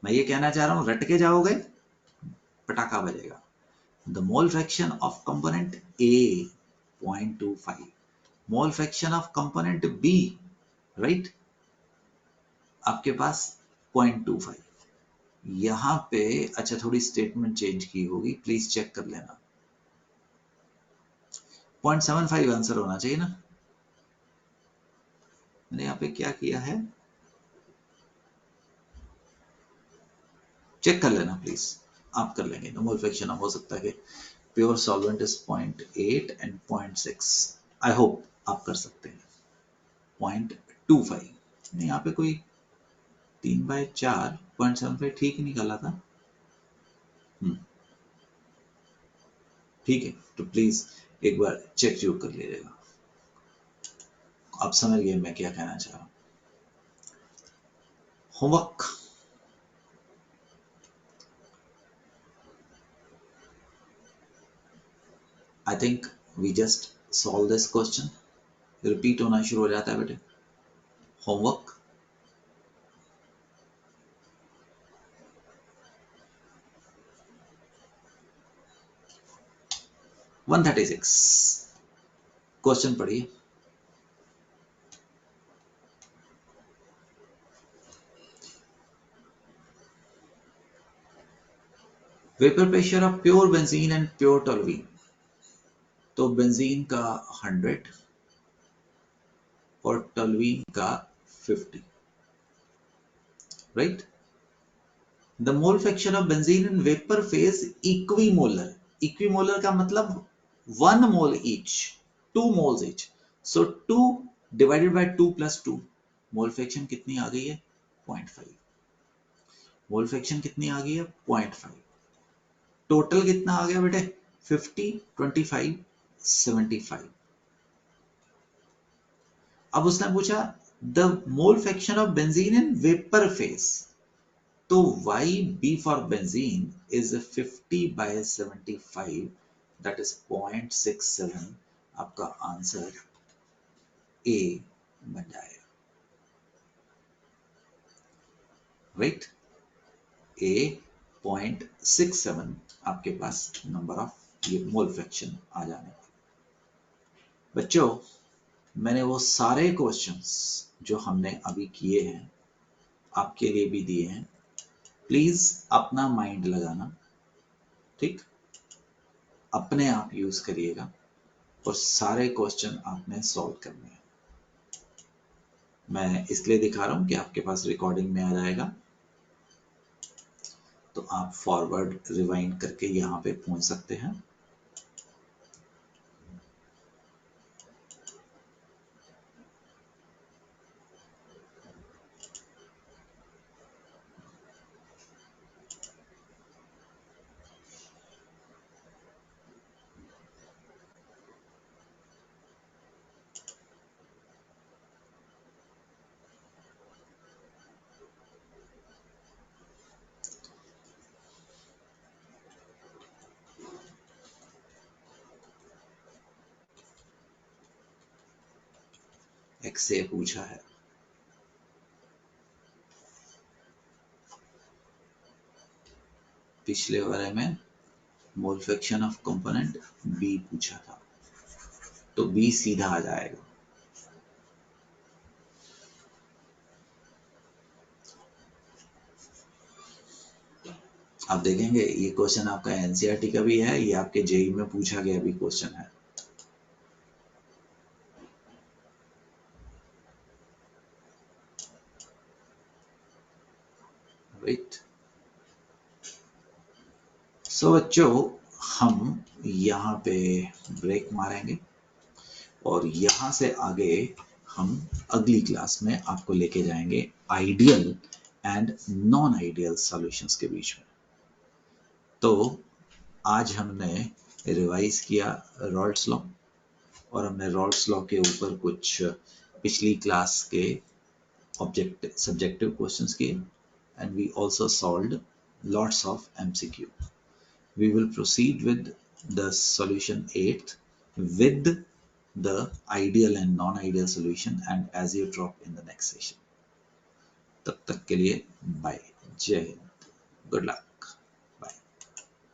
मैं ये कहना चाह रहा हूं रट के जाओगे पटाखा बजेगा। The mole fraction of component A 0.25, mole fraction of component B, right, आपके पास 0.25। यहां पे अच्छा थोड़ी स्टेटमेंट चेंज की होगी, प्लीज चेक कर लेना। 0.75 आंसर होना चाहिए ना, मैंने यहाँ पे क्या किया है, चेक कर लेना प्लीज, आप कर लेंगे। मोल फ्रैक्शन हो सकता है कि pure solvent is 0.8 and 0.6, I hope आप कर सकते हैं। 0.25 यहाँ पे कोई 3/4 0.75 ठीक ही निकाला था, ठीक है। तो प्लीज एक बार चेक जरूर कर लीजिएगा। आप समझ गए मैं क्या कहना चाह रहा हूँ। Homework, I think we just solve this question, repeat होना शुरू हो जाता है बेटे। होमवर्क, वन 136 क्वेश्चन पढ़िए। Vapour pressure of pure benzene and pure toluene, तो बेंजीन का 100 और टोल्यूइन का 50, right. The mole fraction of benzene in vapour phase equimolar, equimolar का मतलब 1 mole each, 2 moles each, so 2 divided by 2 plus 2, mole fraction कितनी आ गई है 0.5, मोल fraction कितनी आ गई है 0.5, टोटल कितना आ गया बेटे 50, 25, 75। अब उसने पूछा the mole fraction of benzene in vapour phase, तो Y B for benzene is 50/75, that is 0.67। आपका आंसर ए बन जाएगा, राइट। ए 0.67 आपके पास नंबर ऑफ ये मोल फ्रैक्शन आ जाने वाला। बच्चों, मैंने वो सारे क्वेश्चंस जो हमने अभी किए हैं आपके लिए भी दिए हैं, प्लीज अपना माइंड लगाना, ठीक, अपने आप यूज करिएगा और सारे क्वेश्चन आपने सॉल्व करने हैं। मैं इसलिए दिखा रहा हूं कि आपके पास रिकॉर्डिंग में आ जाएगा, तो आप फॉरवर्ड रिवाइंड करके यहाँ पे पहुंच सकते हैं। एक से पूछा है, पिछले वाले में mole fraction of component B पूछा था, तो बी सीधा आ जाएगा। आप देखेंगे ये क्वेश्चन आपका एनसीईआरटी का भी है, ये आपके जेई में पूछा गया भी क्वेश्चन है। राइट। सो बच्चों, हम यहाँ पे ब्रेक मारेंगे और यहाँ से आगे हम अगली क्लास में आपको लेके जाएंगे ideal and non ideal solutions के बीच में। तो आज हमने रिवाइज किया रॉल्ड्स लॉ, और हमने रॉल्ड्स लॉ के ऊपर कुछ पिछली क्लास के ऑब्जेक्टिव सब्जेक्टिव क्वेश्चंस किए, and we also solved lots of MCQ. We will proceed with the solution 8th with the ideal and non-ideal solution and as you drop in the next session. तब तक के लिए bye, जय Hind, good luck.